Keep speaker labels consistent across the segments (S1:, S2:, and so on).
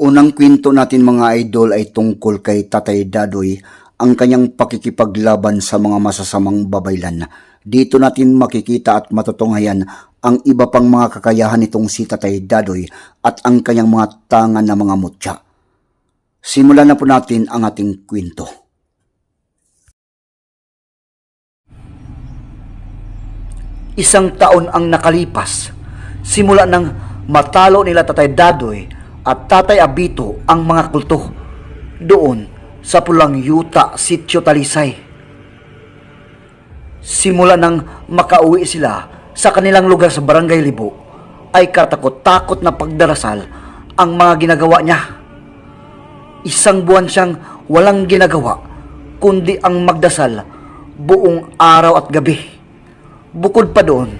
S1: Unang kwento natin mga idol ay tungkol kay Tatay Dadoy, ang kanyang pakikipaglaban sa mga masasamang babaylan. Dito natin makikita at matutunghayan ang iba pang mga kakayahan nitong si Tatay Dadoy at ang kanyang mga tangan na mga mutya. Simulan na po natin ang ating kwento. Isang taon ang nakalipas, simula nang matalo nila Tatay Dadoy at Tatay Abito ang mga kulto doon sa Pulang Yuta, Sitio Talisay. Simula nang makauwi sila sa kanilang lugar sa Barangay Libo, ay katakot-takot na pagdarasal ang mga ginagawa niya. Isang buwan siyang walang ginagawa kundi ang magdasal buong araw at gabi. Bukod pa doon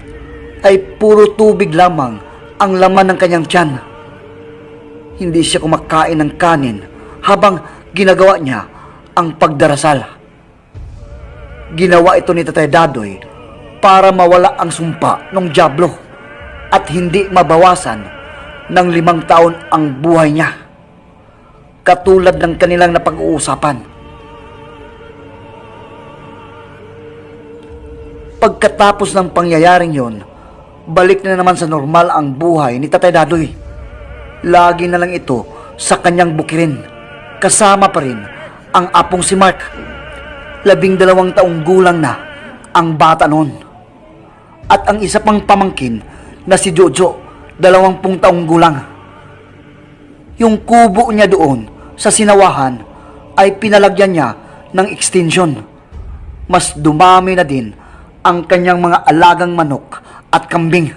S1: ay puro tubig lamang ang laman ng kanyang tiyan. Hindi siya kumakain ng kanin habang ginagawa niya ang pagdarasal. Ginawa ito ni Tatay Dadoy para mawala ang sumpa ng dyablo at hindi mabawasan ng 5 taon ang buhay niya, katulad ng kanilang napag-uusapan. Pagkatapos ng pangyayaring yon, balik na naman sa normal ang buhay ni Tatay Dadoy. Lagi na lang ito sa kanyang bukirin. Kasama pa rin ang apong si Mark. 12 taong gulang na ang bata noon. At ang isa pang pamangkin na si Jojo, 20 taong gulang. Yung kubo niya doon sa sinawahan ay pinalagyan niya ng extension. Mas dumami na din ang kanyang mga alagang manok at kambing.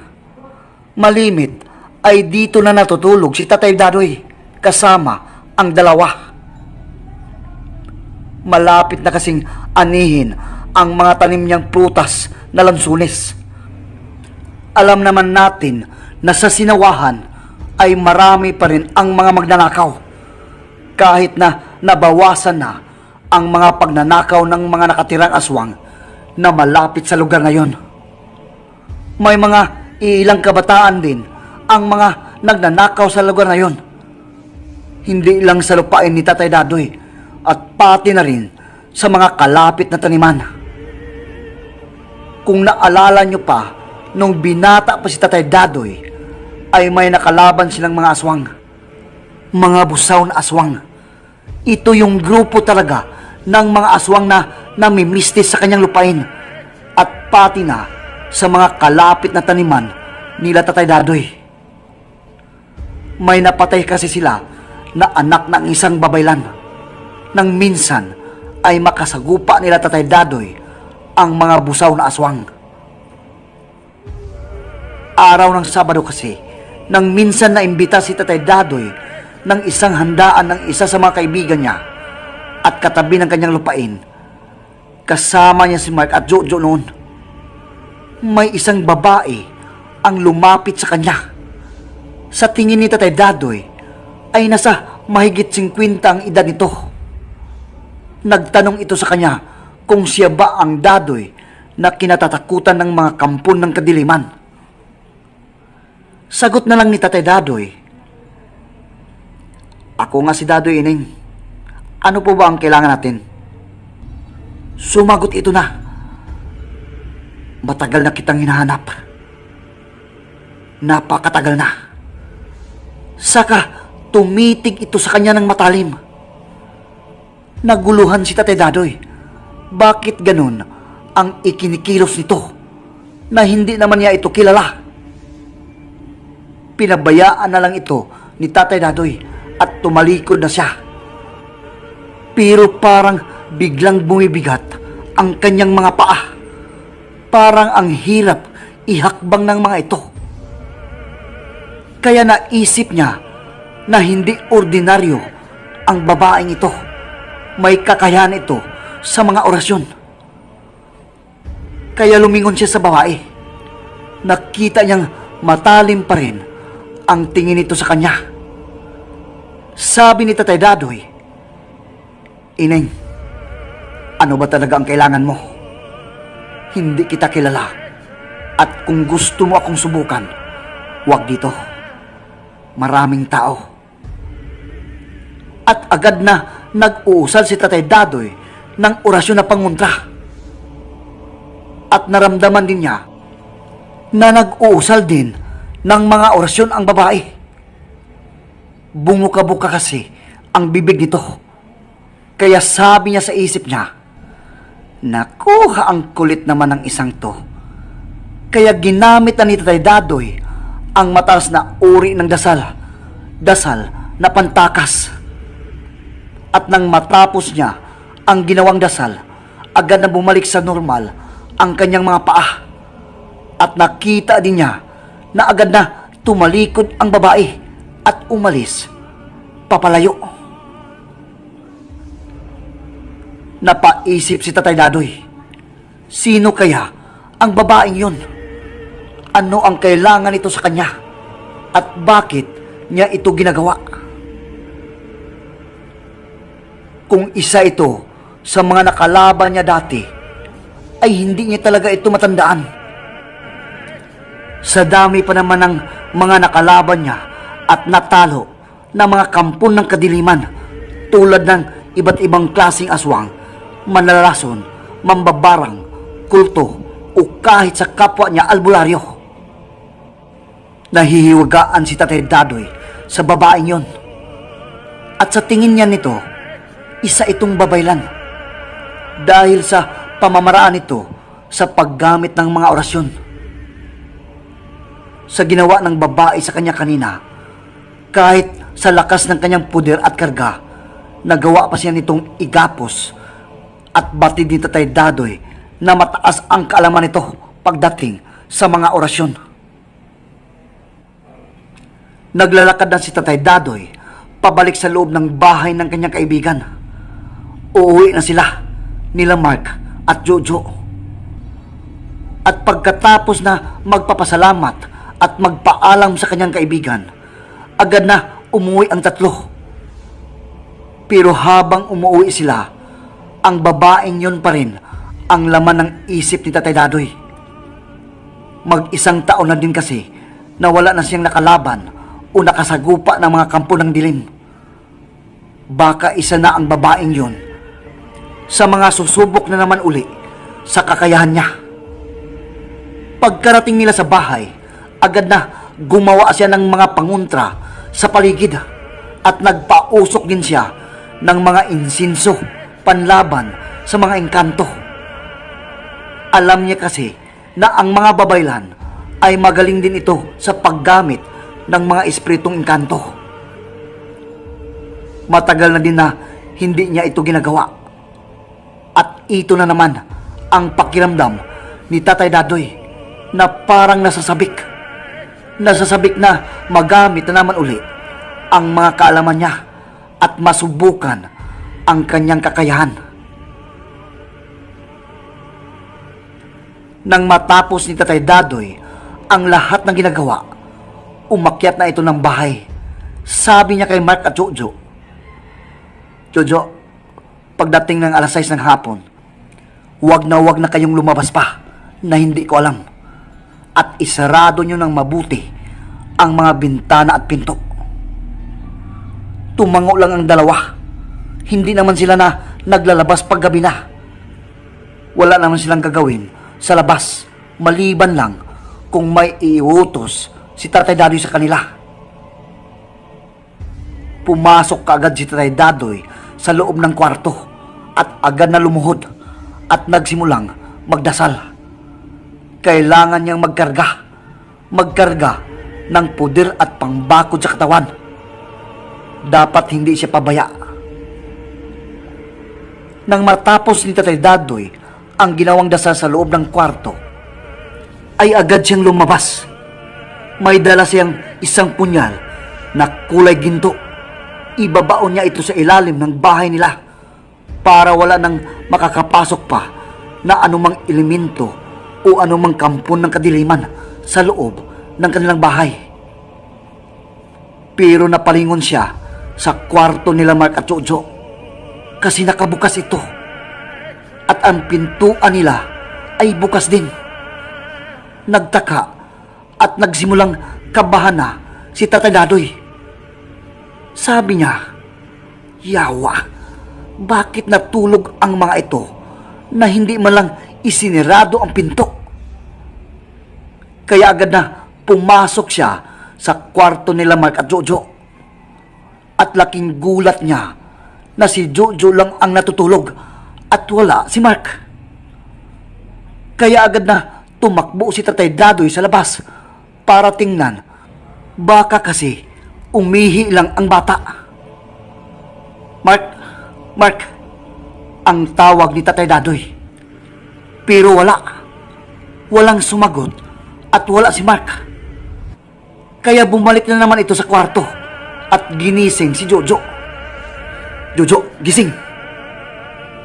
S1: Malimit ay dito na natutulog si Tatay Dadoy kasama ang 2. Malapit na kasing anihin ang mga tanim niyang prutas na lansunis. Alam naman natin na sa sinawahan ay marami pa rin ang mga magnanakaw, kahit na nabawasan na ang mga pagnanakaw ng mga nakatirang aswang na malapit sa lugar ngayon. May mga ilang kabataan din ang mga nagnanakaw sa lugar na yon. Hindi lang sa lupain ni Tatay Dadoy at pati na rin sa mga kalapit na taniman. Kung naalala nyo pa, nung binata pa si Tatay Dadoy, ay may nakalaban silang mga aswang. Mga busaw na aswang. Ito yung grupo talaga ng mga aswang na namimistis sa kanyang lupain at pati na sa mga kalapit na taniman nila Tatay Dadoy. May napatay kasi sila na anak ng isang babaylan nang minsan ay makasagupa nila Tatay Dadoy ang mga busaw na aswang. Araw ng Sabado kasi, nang minsan na imbita si Tatay Dadoy ng isang handaan ng isa sa mga kaibigan niya at katabi ng kanyang lupain. Kasama niya si Mark at Jojo noon. May isang babae ang lumapit sa kanya. Sa tingin ni Tatay Dadoy ay nasa mahigit 50 ang edad nito. Nagtanong ito sa kanya kung siya ba ang Dadoy na kinatatakutan ng mga kampon ng kadiliman. Sagot na lang ni Tatay Dadoy, "Ako nga si Dadoy, Ining. Ano po ba ang kailangan natin?" Sumagot ito na, "Matagal na kitang hinahanap. Napakatagal na." Saka tumitig ito sa kanya ng matalim. Naguluhan si Tatay Dadoy. Bakit ganun ang ikinikilos nito na hindi naman niya ito kilala? Pinabayaan na lang ito ni Tatay Dadoy at tumalikod na siya. Pero parang biglang bumibigat ang kanyang mga paa. Parang ang hirap ihakbang ng mga ito. Kaya naisip niya na hindi ordinaryo ang babaeng ito. May kakayahan ito sa mga orasyon. Kaya lumingon siya sa babae. Nakita niyang matalim pa rin ang tingin nito sa kanya. Sabi ni Tatay Dadoy, "Ineng, ano ba talaga ang kailangan mo? Hindi kita kilala. At kung gusto mo akong subukan, huwag dito. Maraming tao." at agad na nag-uusal si Tatay Dadoy ng orasyon na pangontra. At naramdaman din niya na nag-uusal din ng mga orasyon ang babae. Bumuka-buka kasi ang bibig nito. Kaya sabi niya sa isip niya, nakuha ang kulit naman ng isang to. Kaya ginamit na ni Tatay Dadoy ang mataas na uri ng dasal. Dasal na pantakas. At nang matapos niya ang ginawang dasal, agad na bumalik sa normal ang kanyang mga paa. At nakita din niya na agad na tumalikod ang babae at umalis papalayo. Napaisip si Tatay Dadoy, sino kaya ang babaeng yun? Ano ang kailangan nito sa kanya? At bakit niya ito ginagawa? Kung isa ito sa mga nakalaban niya dati, ay hindi niya talaga ito matandaan. Sa dami pa naman ng mga nakalaban niya at natalo na mga kampon ng kadiliman, tulad ng iba't ibang klaseng aswang, manlalason, mambabarang, kulto, o kahit sa kapwa niya albularyo. Nahihiwagaan si Tatay Dadoy sa babaeng yon. At sa tingin niya nito, isa itong babaylan. Dahil sa pamamaraan nito sa paggamit ng mga orasyon. Sa ginawa ng babae sa kanya kanina, kahit sa lakas ng kanyang puder at karga, nagawa pa siya nitong igapos at batid ni Tatay Dadoy na mataas ang kaalaman nito pagdating sa mga orasyon. Naglalakad na si Tatay Dadoy pabalik sa loob ng bahay ng kanyang kaibigan. Uuwi na sila nila Mark at Jojo. At pagkatapos na magpapasalamat at magpaalam sa kanyang kaibigan, agad na umuwi ang tatlo. Pero habang umuwi sila, ang babaeng yun pa rin ang laman ng isip ni Tatay Dadoy. Mag-isang taon na din kasi na wala na siyang nakalaban o nakasagupa ng mga kampo ng dilim. Baka isa na ang babaeng yun sa mga susubok na naman uli sa kakayahan niya. Pagkarating nila sa bahay, agad na gumawa siya ng mga panguntra sa paligid at nagpausok din siya ng mga insinso panlaban sa mga engkanto. Alam niya kasi na ang mga babaylan ay magaling din ito sa paggamit ng mga espiritong engkanto. Matagal na din na hindi niya ito ginagawa. At ito na naman ang pakiramdam ni Tatay Dadoy na parang nasasabik. Nasasabik na magamit na naman uli ang mga kaalaman niya at masubukan ang kanyang kakayahan. Nang matapos ni Tatay Dadoy ang lahat ng ginagawa, umakyat na ito ng bahay. Sabi niya kay Mark at Jojo, "Jojo, pagdating ng alas 6 ng hapon, wag na kayong lumabas pa na hindi ko alam. At isarado nyo ng mabuti ang mga bintana at pinto." Tumango lang ang dalawa. Hindi naman sila na naglalabas paggabi na. Wala naman silang gagawin sa labas, maliban lang kung may iutos si Tatay Dadoy sa kanila. Pumasok kaagad si Tatay Dadoy sa loob ng kwarto at agad na lumuhod at nagsimulang magdasal. Kailangan niyang magkarga ng puder at pangbakod sa katawan. Dapat hindi siya pabaya. Nang matapos ni Tatay Dadoy ang ginawang dasal sa loob ng kwarto, ay agad siyang lumabas. May dala siyang isang punyal na kulay ginto. Ibabaon niya ito sa ilalim ng bahay nila para wala nang makakapasok pa na anumang elemento o anumang kampon ng kadiliman sa loob ng kanilang bahay. Pero napalingon siya sa kwarto nila Mark at Jojo kasi nakabukas ito at ang pintuan nila ay bukas din. Nagtaka at nagsimulang kabahan na si Tatay Dadoy. Sabi niya, Yawa, bakit natulog ang mga ito na hindi man lang isinirado ang pinto? Kaya agad na pumasok siya sa kwarto nila Mark at Jojo. At laking gulat niya na si Jojo lang ang natutulog at wala si Mark. Kaya agad na tumakbo si Tatay Dadoy sa labas para tingnan. Baka kasi umihi lang ang bata. Mark, ang tawag ni Tatay Dadoy. Pero walang sumagot at wala si Mark. Kaya bumalik na naman ito sa kwarto at ginising si Jojo. Jojo, gising.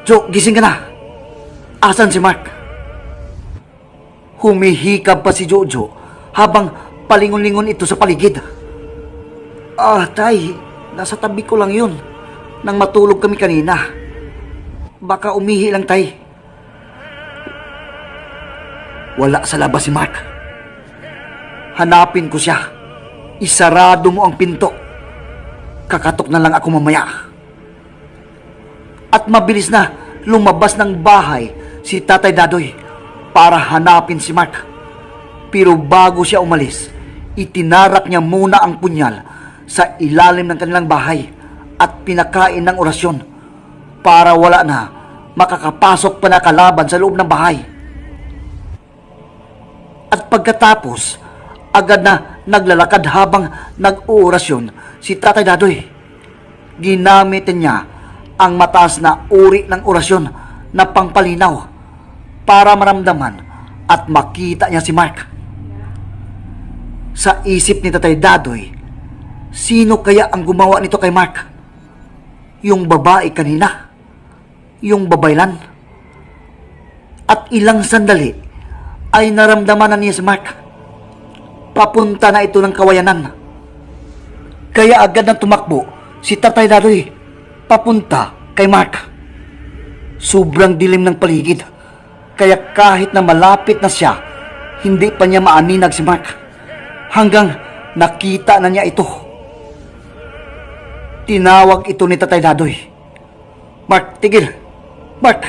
S1: Jo, gising ka na. Asan si Mark? Humihikab pa si Jojo habang palingon-lingon ito sa paligid. Tay, nasa tabi ko lang yun nang matulog kami kanina. Baka umihi lang, tay. Wala sa labas si Mark. Hanapin ko siya. Isarado mo ang pinto. Kakatok na lang ako mamaya. At mabilis na lumabas ng bahay si Tatay Dadoy para hanapin si Mark. Pero bago siya umalis, itinarak niya muna ang punyal sa ilalim ng kanilang bahay at pinakain ng orasyon para wala na makakapasok pa na kalaban sa loob ng bahay. At pagkatapos, agad na naglalakad habang nag-oorasyon si Tatay Dadoy. Ginamit niya ang mataas na uri ng orasyon na pangpalinaw para maramdaman at makita niya si Mark. Sa isip ni Tatay Dadoy, sino kaya ang gumawa nito kay Mark? Yung babae kanina? Yung babaylan? At ilang sandali ay naramdaman na niya si Mark. Papunta na ito ng kawayanan. Kaya agad na tumakbo si Tatay Dadoy papunta kay Mark. Sobrang dilim ng paligid, kaya kahit na malapit na siya, hindi pa niya maaninag si Mark. Hanggang nakita na niya ito. Tinawag ito ni Tatay Dadoy. Mark, tigil! Mark,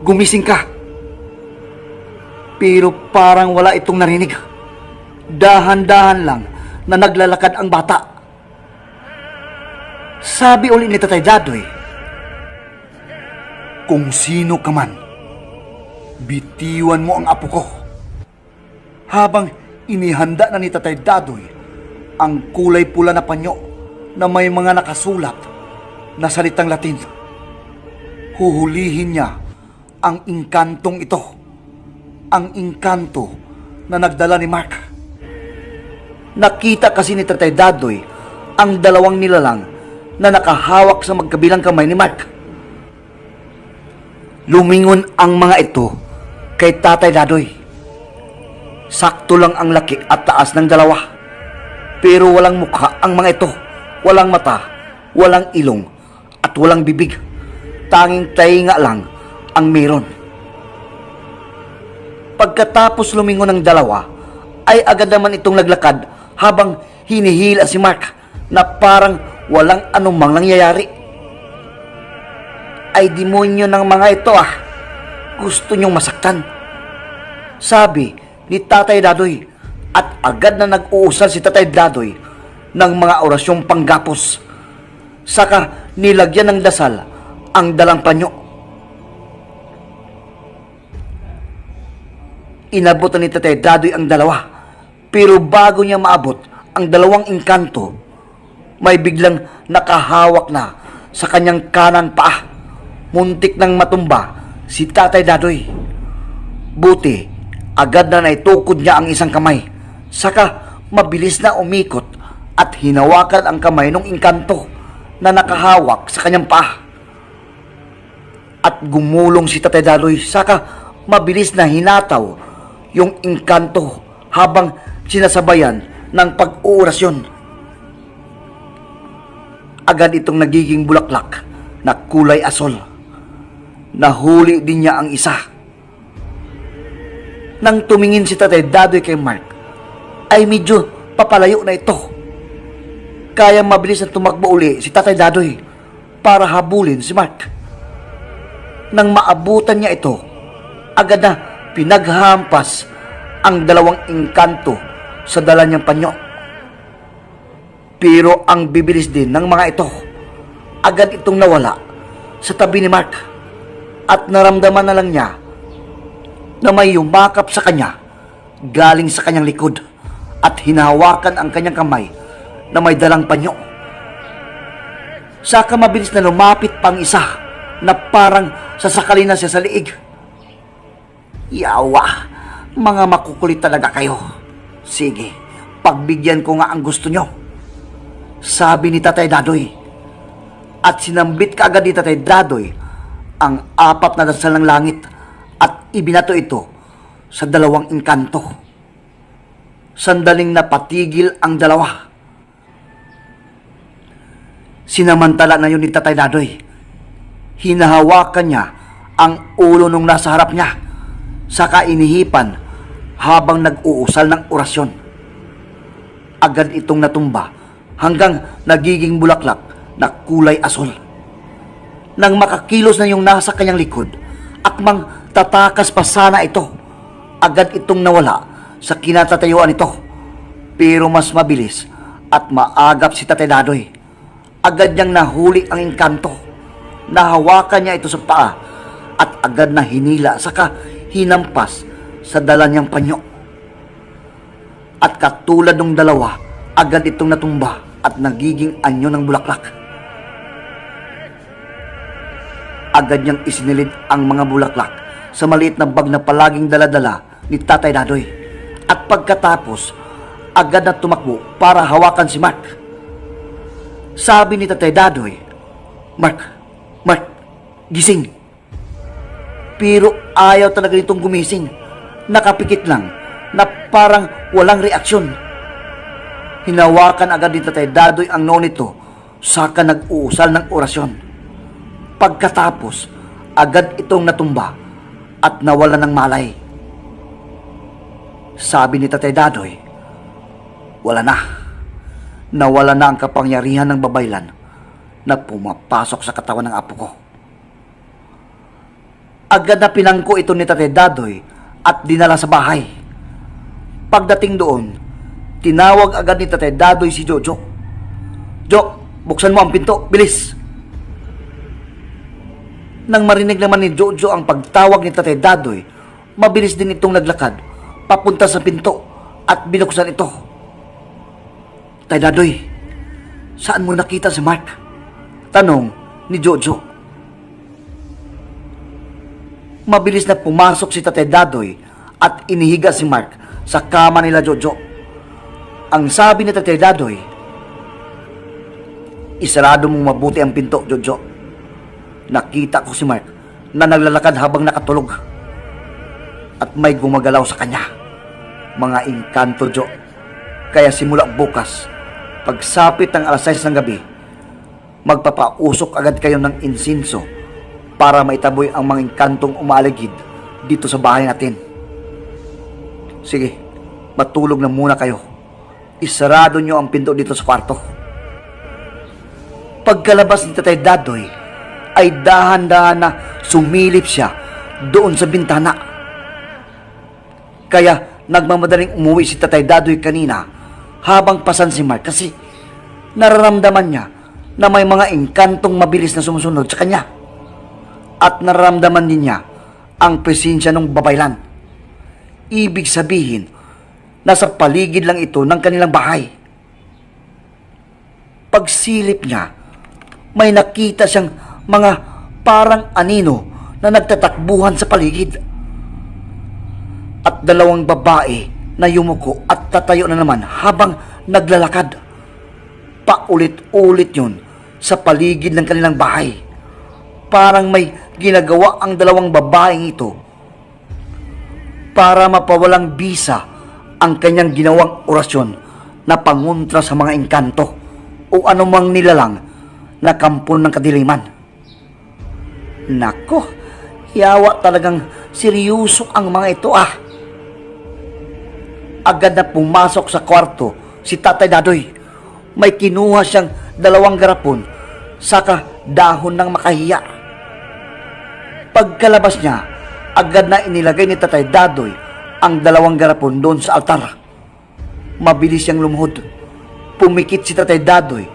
S1: gumising ka! Pero parang wala itong narinig. Dahan-dahan lang na naglalakad ang bata. Sabi ulit ni Tatay Dadoy, kung sino ka man, bitiwan mo ang apo ko. Habang inihanda na ni Tatay Dadoy ang kulay pula na panyo na may mga nakasulat na salitang Latin, huhulihin niya ang inkantong ito. Ang inkanto na nagdala ni Mark. Nakita kasi ni Tatay Dadoy ang dalawang nilalang na nakahawak sa magkabilang kamay ni Mark. Lumingon ang mga ito kay Tatay Dadoy. Sakto lang ang laki at taas ng dalawa. Pero walang mukha ang mga ito. Walang mata, walang ilong, at walang bibig. Tanging tainga lang ang meron. Pagkatapos lumingon ng dalawa, ay agad naman itong naglakad habang hinihila si Mark na parang walang anumang nangyayari. Ay demonyo ng mga ito Gusto niyong masaktan, sabi ni Tatay Dadoy, at agad na nag-uusal si Tatay Dadoy ng mga orasyong panggapos. Saka nilagyan ng dasal ang dalang panyo. Inabutan ni Tatay Dadoy ang dalawa, pero bago niya maabot ang dalawang engkanto, may biglang nakahawak na sa kanyang kanan paa. Muntik nang matumba si Tatay Dadoy. Buti, agad na naitukod niya ang isang kamay. Saka mabilis na umikot at hinawakan ang kamay ng engkanto na nakahawak sa kanyang paa. At gumulong si Tatay Dadoy, saka mabilis na hinataw yung engkanto habang sinasabayan ng pag-uurasyon. Agad itong nagiging bulaklak na kulay asol. Nahuli din niya ang isa. Nang tumingin si Tatay Dadoy kay Mark, ay medyo papalayo na ito. Kaya mabilis na tumakbo uli si Tatay Dadoy para habulin si Mark. Nang maabutan niya ito, agad na pinaghampas ang dalawang engkanto sa dala niyang panyo. Pero ang bibilis din ng mga ito, agad itong nawala sa tabi ni Mark at naramdaman na lang niya na may yumakap sa kanya galing sa kanyang likod at hinahawakan ang kanyang kamay na may dalang panyo. Saka mabilis na lumapit pang isa na parang sasakali na siya sa liig. Yawa, mga makukulit talaga kayo. Sige, pagbigyan ko nga ang gusto nyo, sabi ni Tatay Dadoy. At sinambit kaagad ni Tatay Dadoy ang 4 na dasal ng langit at ibinato ito sa 2 engkanto. Sandaling napatigil ang dalawa. Sinamantala na yun ni Tatay Dadoy. Hinahawakan niya ang ulo nung nasa harap niya, saka inihipan habang nag-uusal ng orasyon. Agad itong natumba hanggang nagiging bulaklak na kulay asul. Nang makakilos na yung nasa kanyang likod, akmang tatakas pa sana ito, agad itong nawala sa kinatatayuan nito. Pero mas mabilis at maagap si Tatay Dadoy. Agad niyang nahuli ang engkanto. Nahawakan niya ito sa paa at agad na hinila saka hinampas sa dala niyang panyo. At katulad ng dalawa, agad itong natumba at nagiging anyo ng bulaklak. Agad niyang isinilid ang mga bulaklak sa maliit na bag na palaging daladala ni Tatay Dadoy. At pagkatapos, agad na tumakbo para hawakan si Mark. Sabi ni Tatay Dadoy, Mark, gising. Pero ayaw talaga nitong gumising. Nakapikit lang na parang walang reaksyon. Hinawakan agad ni Tatay Dadoy ang noo nito, saka nag-uusal ng orasyon. Pagkatapos, agad itong natumba at nawala ng malay. Sabi ni Tatay Dadoy, wala na. Nawala na ang kapangyarihan ng babaylan na pumapasok sa katawan ng apo ko. Agad na pinangko ito ni Tatay Dadoy at dinala sa bahay. Pagdating doon, tinawag agad ni Tatay Dadoy si Jojo. Jo, buksan mo ang pinto, bilis! Nang marinig naman ni Jojo ang pagtawag ni Tatay Dadoy, mabilis din itong naglakad papunta sa pinto at binuksan ito. Tay Dadoy, saan mo nakita si Mark? Tanong ni Jojo. Mabilis na pumasok si Tatay Dadoy at inihiga si Mark sa kama nila Jojo. Ang sabi ni Tatay Dadoy, isarado mong mabuti ang pinto, Jojo. Nakita ko si Mark na naglalakad habang nakatulog at may gumagalaw sa kanya. Mga engkanto, Jo. Kaya simula bukas, pagsapit ng 6:00 ng gabi, magpapausok agad kayo ng insinso para maitaboy ang mga engkantong umaligid dito sa bahay natin. Sige, matulog na muna kayo. Isarado nyo ang pinto dito sa kwarto. Pagkalabas ni Tatay Dadoy, ay dahan-dahan na sumilip siya doon sa bintana. Kaya nagmamadaling umuwi si Tatay Dadoy kanina habang pasan si Mark kasi nararamdaman niya na may mga engkantong mabilis na sumusunod sa kanya. At nararamdaman din niya ang presensya ng babaylan. Ibig sabihin, nasa paligid lang ito ng kanilang bahay. Pagsilip niya, may nakita siyang mga parang anino na nagtatakbuhan sa paligid. At 2 babae na yumuko at tatayo na naman habang naglalakad. Paulit-ulit yun sa paligid ng kanilang bahay. Parang may ginagawa ang 2 babaeng ito para mapawalang bisa ang kanyang ginawang orasyon na pangontra sa mga engkanto o anumang nilalang na kampon ng kadiliman. Nako, yawa talagang seryoso ang mga ito Agad na pumasok sa kwarto si Tatay Dadoy. May kinuha siyang 2 garapon, saka dahon ng makahiya. Pagkalabas niya, agad na inilagay ni Tatay Dadoy ang 2 garapon doon sa altar. Mabilis siyang lumuhod. Pumikit si Tatay Dadoy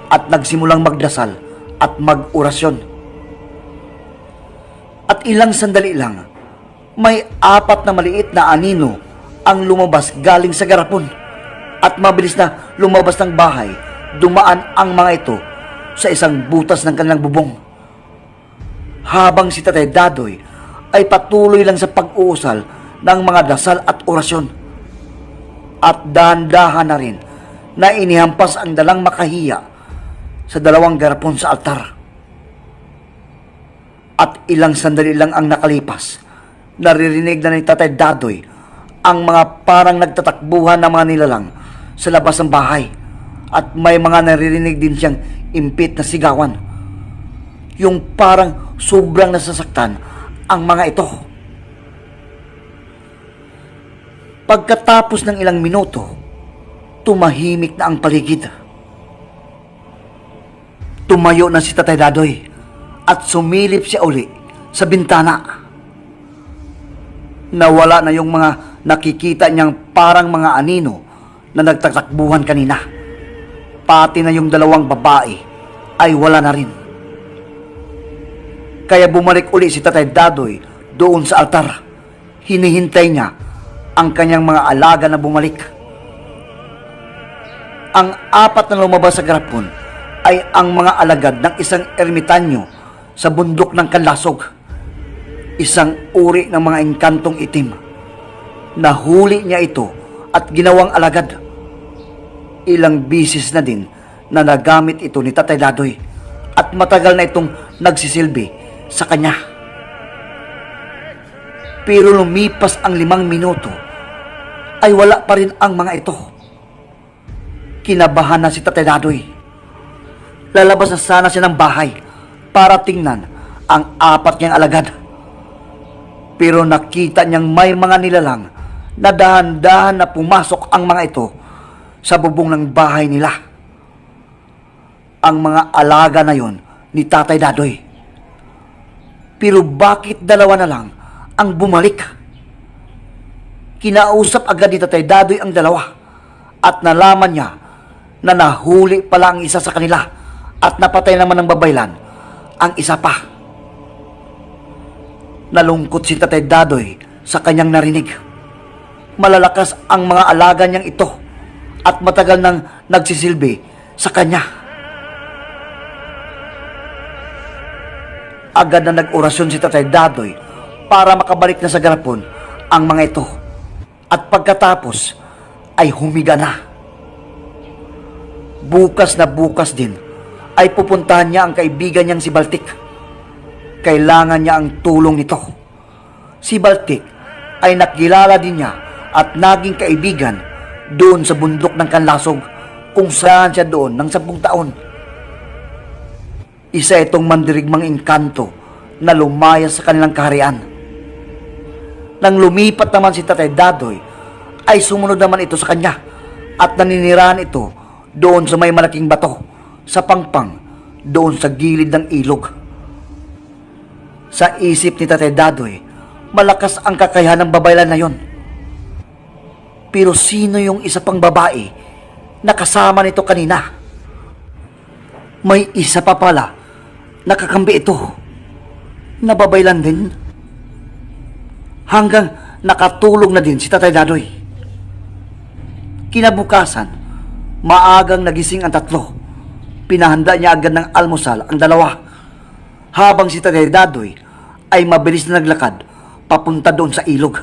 S1: at nagsimulang magdasal at mag-orasyon. At ilang sandali lang, may 4 na maliit na anino ang lumabas galing sa garapon. At mabilis na lumabas ng bahay, dumaan ang mga ito sa isang butas ng kanilang bubong. Habang si Tatay Dadoy ay patuloy lang sa pag-uusal ng mga dasal at orasyon. At dahan-dahan na rin na inihampas ang dalang makahiya sa 2 garapon sa altar. At ilang sandali lang ang nakalipas, naririnig na ni Tatay Dadoy ang mga parang nagtatakbuhan na mga nilalang sa labas ng bahay. At may mga naririnig din siyang impit na sigawan. Yung parang sobrang nasasaktan ang mga ito. Pagkatapos ng ilang minuto, tumahimik na ang paligid. Tumayo na si Tatay Dadoy at sumilip siya uli sa bintana. Nawala na yung mga nakikita niyang parang mga anino na nagtatakbuhan kanina. Pati na yung 2 babae ay wala na rin. Kaya bumalik uli si Tatay Dadoy doon sa altar. Hinihintay niya ang kanyang mga alaga na bumalik. Ang 4 na lumabas sa garapon ay ang mga alagad ng isang ermitanyo sa bundok ng Kanlasog. Isang uri ng mga engkantong itim. Nahuli niya ito at ginawang alagad. Ilang bisis na din na nagamit ito ni Tatay Dadoy at matagal na itong nagsisilbi sa kanya. Pero lumipas ang 5 minuto ay wala pa rin ang mga ito. Kinabahan na si Tatay Dadoy. Lalabas na sana siya ng bahay para tingnan ang 4 niyang alagad. Pero nakita niyang may mga nilalang na dahan-dahan na pumasok ang mga ito sa bubong ng bahay nila. Ang mga alaga na yon ni Tatay Dadoy. Pero bakit 2 na lang ang bumalik? Kinausap agad ni Tatay Dadoy ang 2 at nalaman niya na nahuli pala ang isa sa kanila at napatay naman ng babaylan ang isa pa. Nalungkot si Tatay Dadoy sa kanyang narinig. Malalakas ang mga alaga niyang ito at matagal nang nagsisilbi sa kanya. Agad na nag-orasyon si Tatay Dadoy para makabalik na sa garapon ang mga ito. At pagkatapos ay humiga na. Bukas na bukas din ay pupuntahan niya ang kaibigan niyang si Baltik. Kailangan niya ang tulong nito. Si Baltik ay nakilala din niya at naging kaibigan doon sa bundok ng Kanlasog kung saan siya doon ng 10 taon. Isa itong mandirigmang engkanto na lumaya sa kanilang kaharian. Nang lumipat naman si Tatay Dadoy, ay sumunod naman ito sa kanya at naninirahan ito doon sa may malaking bato, sa pangpang, doon sa gilid ng ilog. Sa isip ni Tatay Dadoy, malakas ang kakayahan ng babaylan na yon. Pero sino yung isa pang babae na kasama nito kanina? May isa pa pala, nakakambi ito. Nababaylan din. Hanggang nakatulog na din si Tatay Dadoy. Kinabukasan, maagang nagising ang 3. Pinahanda niya agad ng almusal ang 2. Habang si Tatay Dadoy ay mabilis na naglakad papunta doon sa ilog.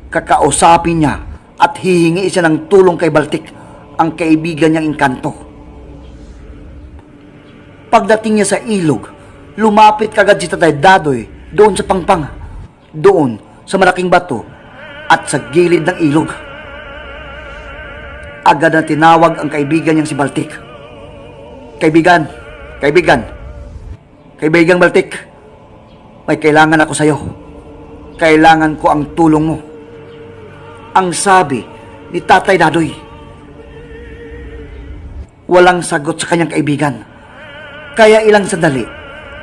S1: Kakausapin niya at hihingi siya ng tulong kay Baltik, ang kaibigan niyang engkanto. Pagdating niya sa ilog, lumapit kagad si Tatay Dadoy doon sa pangpang, doon sa malaking bato at sa gilid ng ilog. Agad na tinawag ang kaibigan niyang si Baltik. Kaibigan Baltik, may kailangan ako sa'yo. Kailangan ko ang tulong mo. Ang sabi ni Tatay Dadoy. Walang sagot sa kanyang kaibigan. Kaya ilang sandali,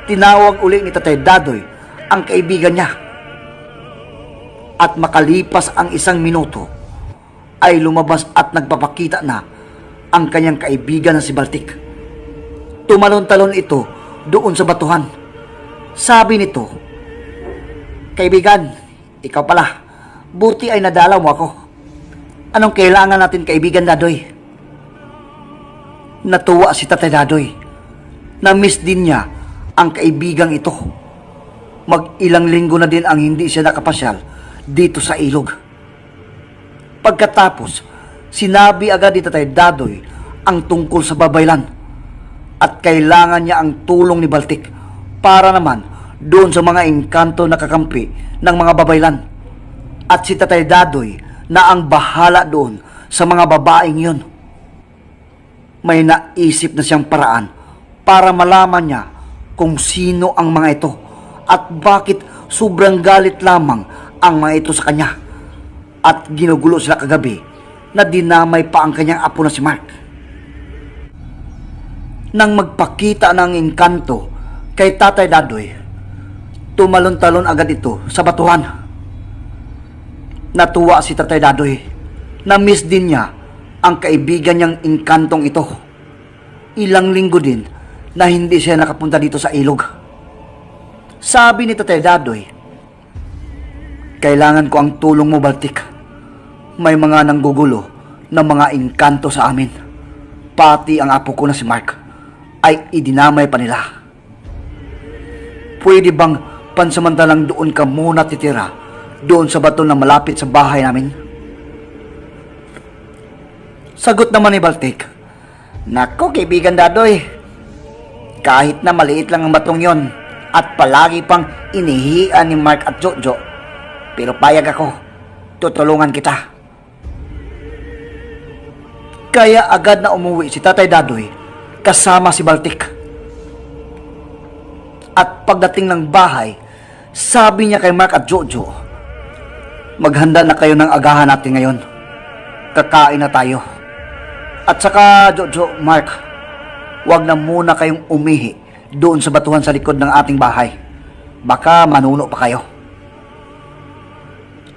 S1: tinawag uli ni Tatay Dadoy ang kaibigan niya. At makalipas ang 1 minuto, ay lumabas at nagpapakita na ang kanyang kaibigan na si Baltik. Tumalon-talon ito doon sa batuhan. Sabi nito, "Kaibigan, ikaw pala. Buti ay nadalaw mo ako. Anong kailangan natin, kaibigan Dadoy?" Natuwa si Tatay Dadoy. Na-miss din niya ang kaibigang ito. Mag-ilang linggo na din ang hindi siya nakapasyal dito sa ilog. Pagkatapos, sinabi agad ni Tatay Dadoy ang tungkol sa babaylan at kailangan niya ang tulong ni Baltik para naman doon sa mga engkanto na kakampi ng mga babaylan. At si Tatay Dadoy na ang bahala doon sa mga babaeng yun. May naisip na siyang paraan para malaman niya kung sino ang mga ito at bakit sobrang galit lamang ang mga ito sa kanya. At ginugulo sila kagabi na dinamay pa ang kanyang apo na si Mark. Nang magpakita ng engkanto kay Tatay Dadoy, tumalon-talon agad ito sa batuhan. Natuwa si Tatay Dadoy. Na-miss din niya ang kaibigan niyang engkantong ito. Ilang linggo din na hindi siya nakapunta dito sa ilog. Sabi ni Tatay Dadoy, "Kailangan ko ang tulong mo, Baltik. May mga nanggugulo na mga engkanto sa amin. Pati ang apo ko na si Mark ay idinamay pa nila. Pwede bang pansamantalang doon ka muna titira, doon sa bato na malapit sa bahay namin?" Sagot naman ni Baltik, "Nako, kaibigan Dadoy, kahit na maliit lang ang batong yon at palagi pang inihian ni Mark at Jojo, pero payag ako, tutulungan kita." Kaya agad na umuwi si Tatay Dadoy kasama si Baltik. At pagdating ng bahay, sabi niya kay Mark at Jojo, "Maghanda na kayo ng agahan natin ngayon. Kakain na tayo. At saka Jojo, Mark, wag na muna kayong umihi doon sa batuhan sa likod ng ating bahay. Baka manuno pa kayo."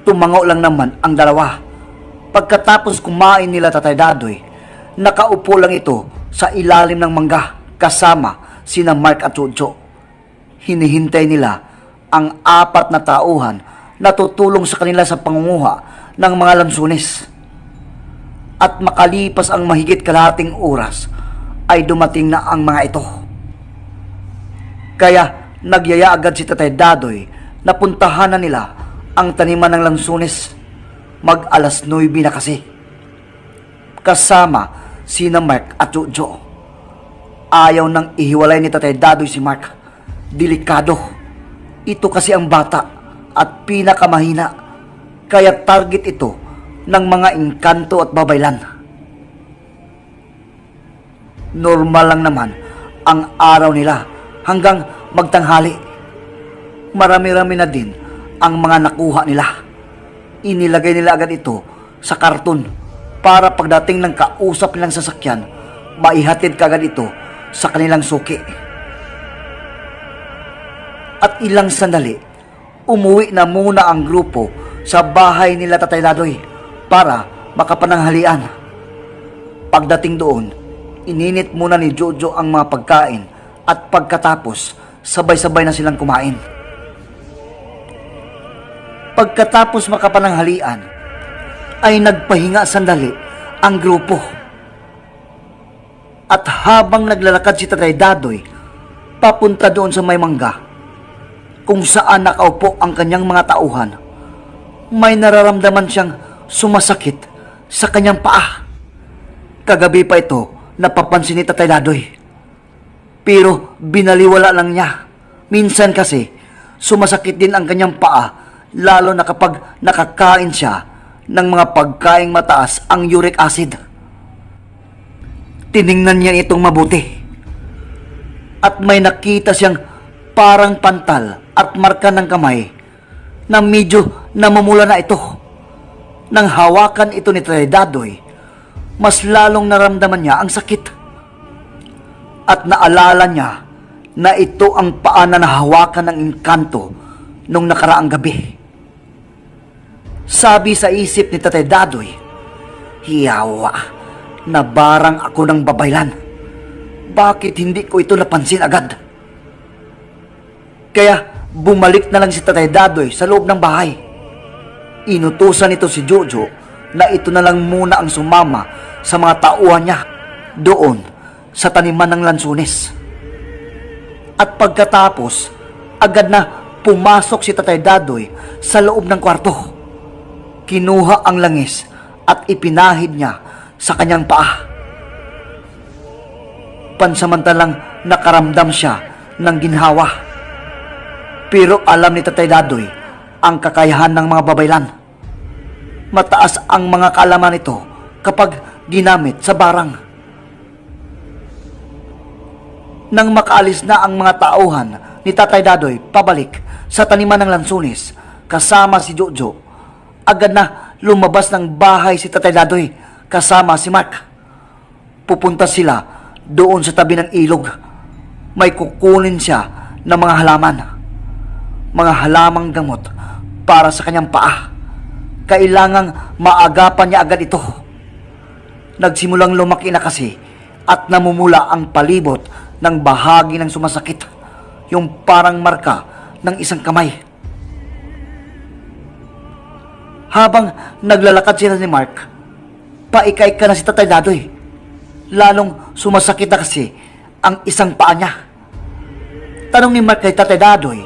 S1: Tumango lang naman ang dalawa. Pagkatapos kumain nila Tatay Dadoy, nakaupo lang ito sa ilalim ng mangga kasama sina Mark at Jojo. Hinihintay nila ang 4 na tauhan na tutulong sa kanila sa pangunguha ng mga lansunis. At makalipas ang mahigit kalahating oras, ay dumating na ang mga ito. Kaya nagyaya agad si Tatay Dadoy na puntahan na nila ang taniman ng lansunis. Mag-alas 9 na kasi. Kasama sina Mark at Jojo. Ayaw nang ihiwalay ni Tatay Dadoy si Mark. Delikado. Ito kasi ang bata at pinakamahina. Kaya target ito ng mga engkanto at babaylan. Normal lang naman ang araw nila hanggang magtanghali. Marami-rami na din ang mga nakuha nila. Inilagay nila agad ito sa karton para pagdating ng kausap nilang sasakyan, maihatid kagad ito sa kanilang suki. At ilang sandali, umuwi na muna ang grupo sa bahay nila Tatay Dadoy para makapananghalian. Pagdating doon, ininit muna ni Jojo ang mga pagkain at pagkatapos, sabay-sabay na silang kumain. Pagkatapos makapananghalian, ay nagpahinga sandali ang grupo. At habang naglalakad si Tatay Dadoy, papunta doon sa may mangga, kung saan nakaupo ang kanyang mga tauhan, may nararamdaman siyang sumasakit sa kanyang paa. Kagabi pa ito napapansin ni Tatay Dadoy. Pero binaliwala lang niya. Minsan kasi, sumasakit din ang kanyang paa, lalo na kapag nakakain siya ng mga pagkaing mataas ang uric acid. Tiningnan niya itong mabuti. At may nakita siyang parang pantal at marka ng kamay na medyo namumula na ito. Nang hawakan ito ni Tatay Dadoy, mas lalong naramdaman niya ang sakit. At naalala niya na ito ang paa na nahawakan ng engkanto nung nakaraang gabi. Sabi sa isip ni Tatay Dadoy, hiyawa, nabarang ako ng babaylan. Bakit hindi ko ito napansin agad? Kaya bumalik na lang si Tatay Dadoy sa loob ng bahay. Inutusan nito si Jojo na ito na lang muna ang sumama sa mga tauhan niya doon sa taniman ng lansunis. At pagkatapos, agad na pumasok si Tatay Dadoy sa loob ng kwarto. Kinuha ang langis at ipinahid niya sa kanyang paa. Pansamantalang nakaramdam siya ng ginhawa. Pero alam ni Tatay Dadoy ang kakayahan ng mga babaylan. Mataas ang mga kaalaman nito kapag ginamit sa barang. Nang makaalis na ang mga tauhan ni Tatay Dadoy pabalik sa taniman ng lansunis kasama si Jojo, agad na lumabas ng bahay si Tatay Dadoy kasama si Mark. Pupunta sila doon sa tabi ng ilog. May kukunin siya ng mga halaman. Mga halamang gamot para sa kanyang paa. Kailangang maagapan niya agad ito. Nagsimulang lumaki na kasi at namumula ang palibot ng bahagi ng sumasakit, yung parang marka ng isang kamay. Habang naglalakad sila ni Mark, paika-ika na si Tatay Dadoy. Lalong sumasakit na kasi ang isang paa niya. Tanong ni Mark kay Tatay Dadoy,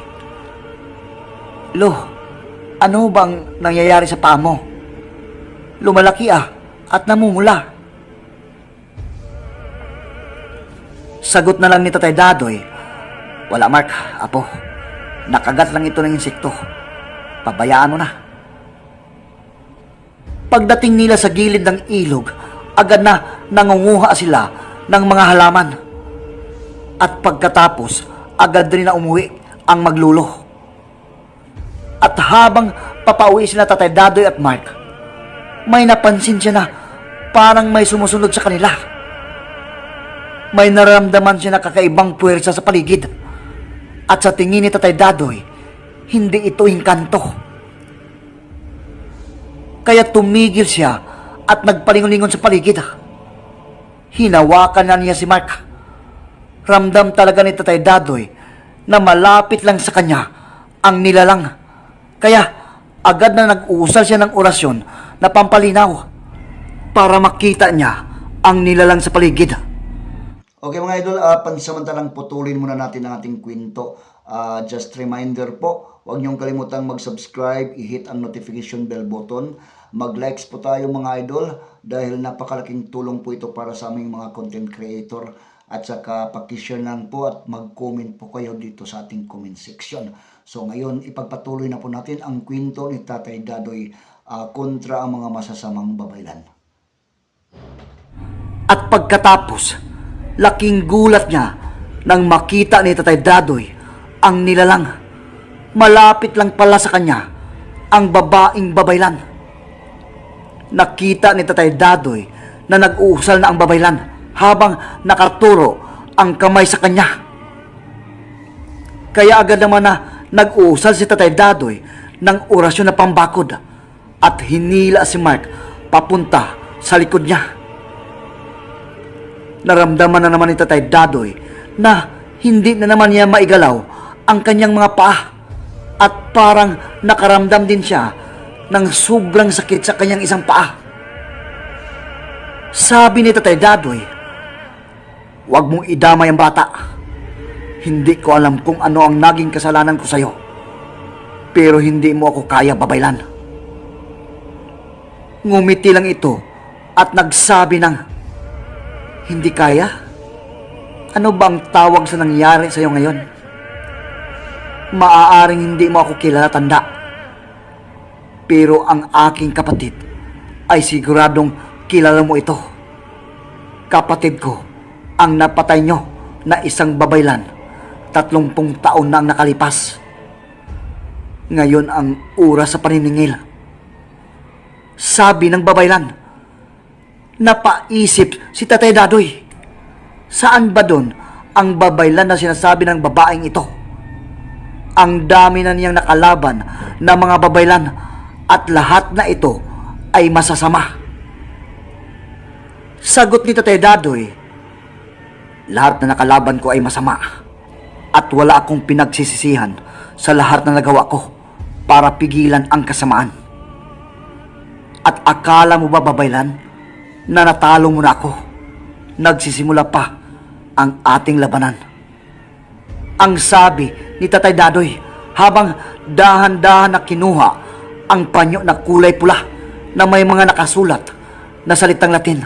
S1: "Lo, ano bang nangyayari sa paa mo? Lumalaki at namumula." Sagot na lang ni Tatay Dadoy, "Wala, Mark, apo. Nakagat lang ito ng insekto. Pabayaan mo na." Pagdating nila sa gilid ng ilog, agad na nangunguha sila ng mga halaman. At pagkatapos, agad rin na umuwi ang maglulo. At habang papauwi sila Tatay Dadoy at Mark, may napansin siya na parang may sumusunod sa kanila. May nararamdaman siya na kakaibang puwersa sa paligid. At sa tingin ni Tatay Dadoy, hindi ito engkanto. Kaya tumigil siya at nagpalingon-lingon sa paligid. Hinawakan na niya si Mark. Ramdam talaga ni Tatay Dadoy na malapit lang sa kanya ang nilalang. Kaya agad na nag-uusal siya ng orasyon na pampalinaw para makita niya ang nilalang sa paligid. Okay mga idol, pansamantalang putulin muna natin ang ating kwento. Just reminder po, huwag niyong kalimutang mag-subscribe, i-hit ang notification bell button. Mag-likes po tayo mga idol dahil napakalaking tulong po ito para sa aming mga content creator. At saka pakishare lang po at mag-comment po kayo dito sa ating comment section. So ngayon, ipagpatuloy na po natin ang kwento ni Tatay Dadoy kontra ang mga masasamang babaylan. At pagkatapos, laking gulat niya nang makita ni Tatay Dadoy ang nilalang. Malapit lang pala sa kanya ang babaeng babaylan. Nakita ni Tatay Dadoy na nag-uusal na ang babaylan habang nakaturo ang kamay sa kanya. Kaya agad naman na nag-uusal si Tatay Dadoy ng orasyon na pambakod at hinila si Mark papunta sa likod niya. Naramdaman na naman ni Tatay Dadoy na hindi na naman niya maigalaw ang kanyang mga paa at parang nakaramdam din siya ng sobrang sakit sa kanyang isang paa. Sabi ni Tatay Dadoy, "Huwag mong idamay ang bata. Hindi ko alam kung ano ang naging kasalanan ko sa'yo. Pero hindi mo ako kaya babaylan." Ngumiti lang ito at nagsabi ng, "Hindi kaya? Ano ba ang tawag sa nangyari sa'yo ngayon? Maaaring hindi mo ako kilala, tanda. Pero ang aking kapatid ay siguradong kilala mo ito. Kapatid ko ang napatay nyo na isang babaylan 30 taon na ang nakalipas. Ngayon ang oras sa paniningil." Sabi ng babaylan. Napaisip si Tatay Dadoy. Saan ba doon ang babaylan na sinasabi ng babaeng ito. Ang dami na niyang nakalaban na mga babaylan at lahat na ito ay masasama. Sagot ni Tatay Dadoy, lahat na nakalaban ko ay masama at wala akong pinagsisisihan sa lahat na nagawa ko para pigilan ang kasamaan. At akala mo ba, babaylan, na natalo mo na ako? Nagsisimula pa ang ating labanan. Ang sabi ni Tatay Dadoy habang dahan-dahan na kinuha ang panyo na kulay pula na may mga nakasulat na salitang Latin.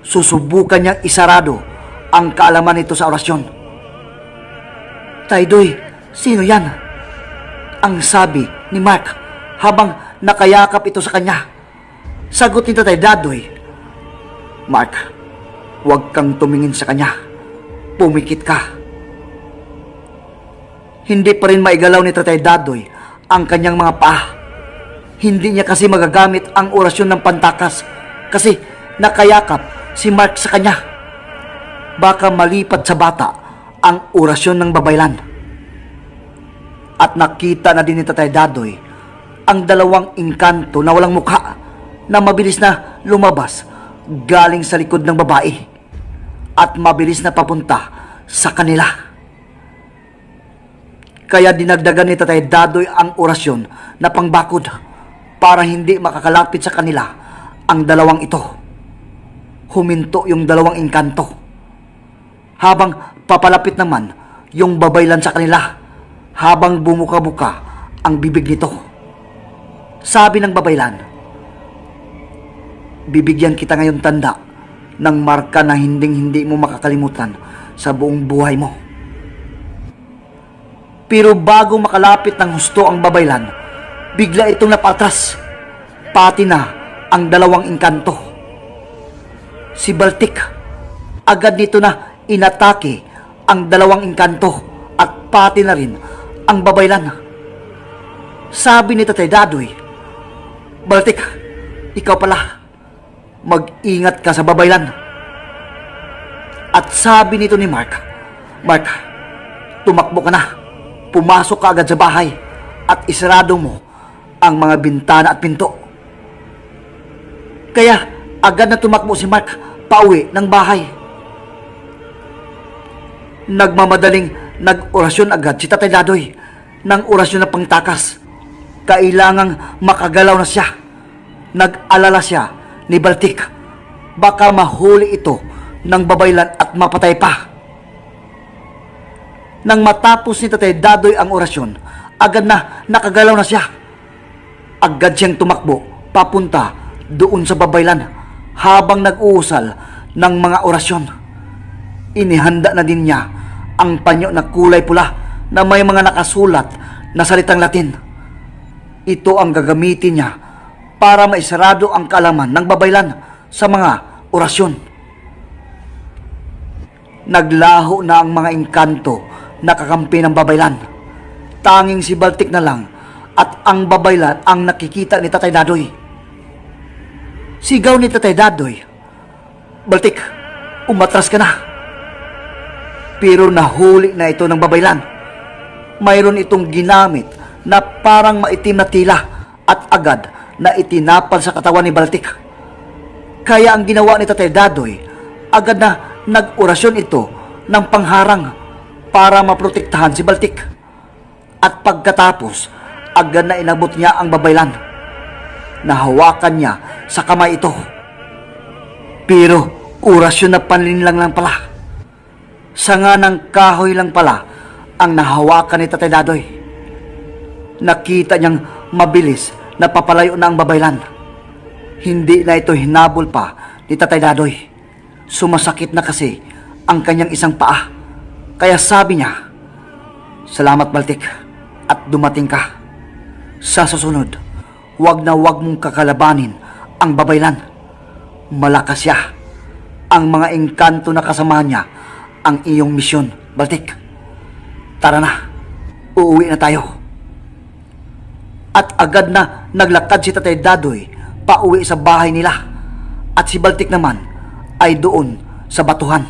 S1: Susubukan niyang isarado ang kaalaman nito sa orasyon. Tay Doy, sino yan? Ang sabi ni Mark habang nakayakap ito sa kanya. Sagot ni Tatay Dadoy, Mark, huwag kang tumingin sa kanya. Pumikit ka. Hindi pa rin maigalaw ni Tatay Dadoy ang kanyang mga paa. Hindi niya kasi magagamit ang orasyon ng pantakas kasi nakayakap si Mark sa kanya. Baka malipat sa bata ang orasyon ng babaylan. At nakita na din ni Tatay Dadoy ang dalawang engkanto na walang mukha na mabilis na lumabas galing sa likod ng babae at mabilis na papunta sa kanila. Kaya dinagdagan ni Tatay Dadoy ang orasyon na pangbakod para hindi makakalapit sa kanila ang dalawang ito. Huminto yung dalawang engkanto. Habang papalapit naman yung babaylan sa kanila habang bumuka-buka ang bibig nito. Sabi ng babaylan, bibigyan kita ngayon tanda ng marka na hinding-hindi mo makakalimutan sa buong buhay mo. Pero bago makalapit ng husto ang babaylan, bigla itong napatras, pati na ang dalawang engkanto. Si Baltik, agad nito na inatake ang dalawang engkanto at pati na rin ang babaylan. Sabi ni Tatay Dadoy, Baltik, ikaw pala, mag-ingat ka sa babaylan. At sabi nito ni Mark, Mark, tumakbo ka na. Pumasok ka agad sa bahay at isarado mo ang mga bintana at pinto. Kaya agad na tumakbo si Mark pauwi ng bahay. Nagmamadaling nag-orasyon agad si Tatay Dadoy ng orasyon na pangtakas. Kailangang makagalaw na siya. Nag-alala siya ni Baltik. Baka mahuli ito ng babaylan at mapatay pa. Nang matapos ni Tatay Dadoy ang orasyon, agad na nakagalaw na siya. Agad siyang tumakbo papunta doon sa babaylan habang nag-uusal ng mga orasyon. Inihanda na din niya ang panyo na kulay pula na may mga nakasulat na salitang Latin. Ito ang gagamitin niya para maisarado ang kaalaman ng babaylan sa mga orasyon. Naglaho na ang mga engkanto na kakampi ng babaylan. Tanging si Baltik na lang at ang babaylan ang nakikita ni Tatay Dadoy. Sigaw ni Tatay Dadoy, Baltik, umatras ka na. Pero nahuli na ito ng babaylan. Mayroon itong ginamit na parang maitim na tila at agad na itinapal sa katawan ni Baltik. Kaya ang ginawa ni Tatay Dadoy, agad na nag-orasyon ito ng pangharang para maprotektahan si Baltik. At pagkatapos, agad na inabot niya ang babaylan. Nahawakan niya sa kamay ito. Pero orasyon na panlinlang lang pala. Sanga ng kahoy lang pala ang nahawakan ni Tatay Dadoy. Nakita niyang mabilis na papalayo na ang babaylan. Hindi na ito hinabol pa ni Tatay Dadoy. Sumasakit na kasi ang kanyang isang paa. Kaya sabi niya, salamat Baltik at dumating ka. Sa susunod, wag na wag mong kakalabanin ang babaylan. Malakas siya. Ang mga engkanto na kasama niya ang iyong misyon, Baltik. Tara na, uuwi na tayo. At agad na naglakad si Tatay Dadoy pauwi sa bahay nila. At si Baltik naman ay doon sa batuhan.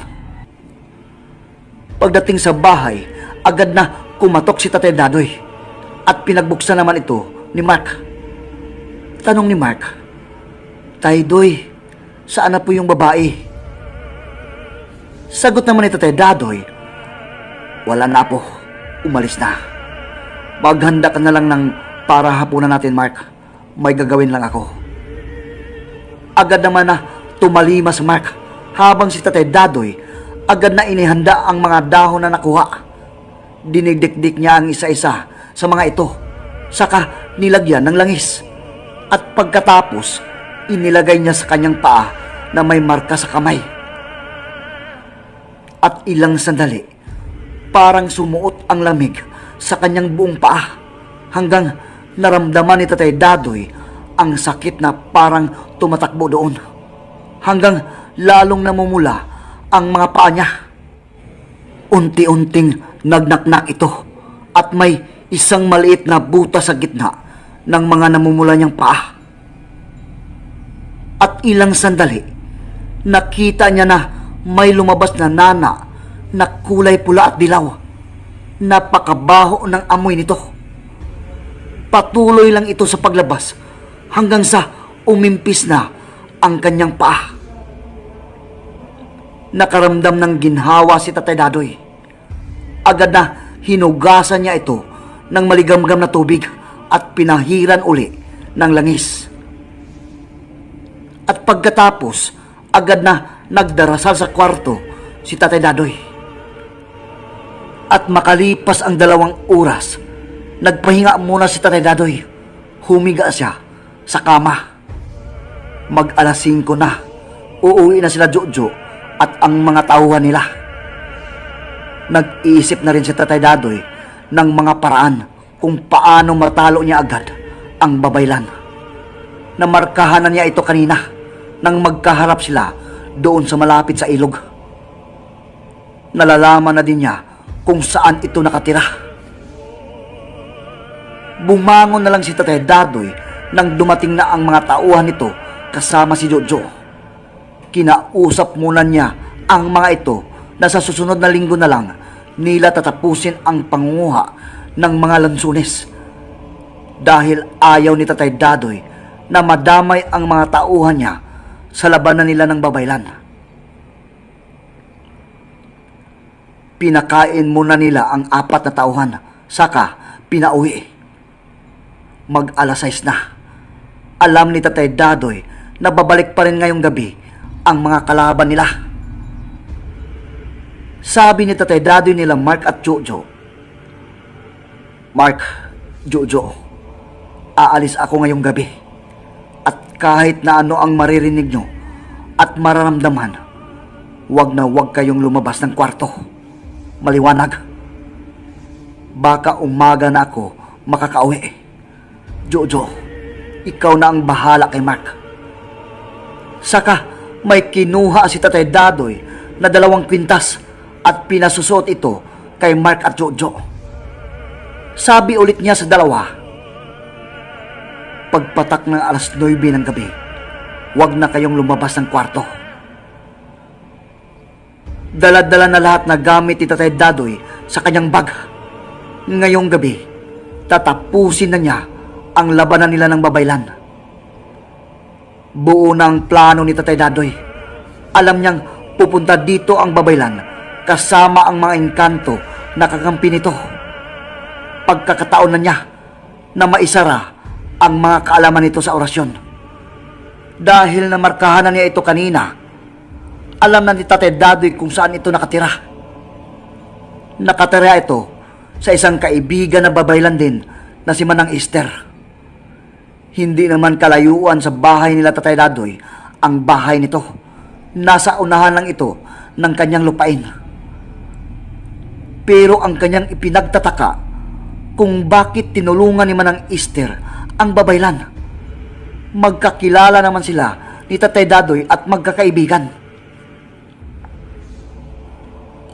S1: Pagdating sa bahay, agad na kumatok si Tatay Dadoy at pinagbuksan naman ito ni Mark. Tanong ni Mark, "Tay Doy, saan na po yung babae?" Sagot naman ni Tatay Dadoy, "Wala na po, umalis na. Maghanda ka na lang ng para hapunan natin, Mark. May gagawin lang ako." Agad naman na tumalima si Mark habang si Tatay Dadoy agad na inihanda ang mga dahon na nakuha. Dinidikdik niya ang isa-isa sa mga ito, saka nilagyan ng langis. At pagkatapos, inilagay niya sa kanyang paa na may marka sa kamay. At ilang sandali, parang sumuot ang lamig sa kanyang buong paa hanggang naramdaman ni Tatay Dadoy ang sakit na parang tumatakbo doon. Hanggang lalong namumula ang mga paa niya. Unti-unting nagnaknak ito at may isang maliit na buta sa gitna ng mga namumula niyang paa. At ilang sandali, nakita niya na may lumabas na nana na kulay pula at dilaw. Napakabaho ng amoy nito. Patuloy lang ito sa paglabas hanggang sa umimpis na ang kanyang paa. Nakaramdam ng ginhawa si Tatay Dadoy. Agad na hinugasan niya ito ng maligamgam na tubig at pinahiran uli ng langis. At pagkatapos, agad na nagdarasal sa kwarto si Tatay Dadoy. At makalipas ang 2 oras, nagpahinga muna si Tatay Dadoy. Humiga siya sa kama. Mag-alas 5 na. Uuwi na sila Jojo at ang mga tauhan nila. Nag-iisip na rin si Tatay Dadoy ng mga paraan kung paano matalo niya agad ang babaylan. Namarkahan na niya ito kanina nang magkaharap sila doon sa malapit sa ilog. Nalalaman na din niya kung saan ito nakatira. Bumangon na lang si Tatay Dadoy nang dumating na ang mga tauhan nito kasama si Jojo. Kinausap muna niya ang mga ito na sa susunod na linggo na lang nila tatapusin ang pangunguha ng mga lansunes. Dahil ayaw ni Tatay Dadoy na madamay ang mga tauhan niya sa labanan nila ng babaylan. Pinakain muna nila ang 4 na tauhan, saka pinauwi. Mag-alas 6 na. Alam ni Tatay Dadoy na babalik pa rin ngayong gabi ang mga kalaban nila. Sabi ni Tatay Dadoy nila Mark at Jojo, "Mark, Jojo, aalis ako ngayong gabi. At kahit na ano ang maririnig nyo at mararamdaman, wag na wag kayong lumabas ng kwarto. Maliwanag. Baka umaga na ako makakauwi. Jojo, ikaw na ang bahala kay Mark." Saka may kinuha si Tatay Dadoy na 2 kwintas at pinasusuot ito kay Mark at Jojo. Sabi ulit niya sa dalawa, "Pagpatak ng alas 9 ng gabi, wag na kayong lumabas ng kwarto." Dala-dala na lahat na gamit ni Tatay Dadoy sa kanyang bag. Ngayong gabi, tatapusin na niya ang labanan nila ng babaylan. Buo na ang plano ni Tatay Dadoy. Alam niyang pupunta dito ang babaylan kasama ang mga engkanto na kakampi nito. Pagkakataon na niya na maisara ang mga kaalaman nito sa orasyon. Dahil namarkahan na niya ito kanina, alam na ni Tatay Dadoy kung saan ito nakatira. Nakatira ito sa isang kaibigan na babaylan din na si Manang Esther. Hindi naman kalayuan sa bahay nila Tatay Dadoy ang bahay nito. Nasa unahan lang ito ng kanyang lupain. Pero ang kanyang ipinagtataka kung bakit tinulungan ni Manang Esther ang babaylan. Magkakilala naman sila ni Tatay Dadoy at magkakaibigan.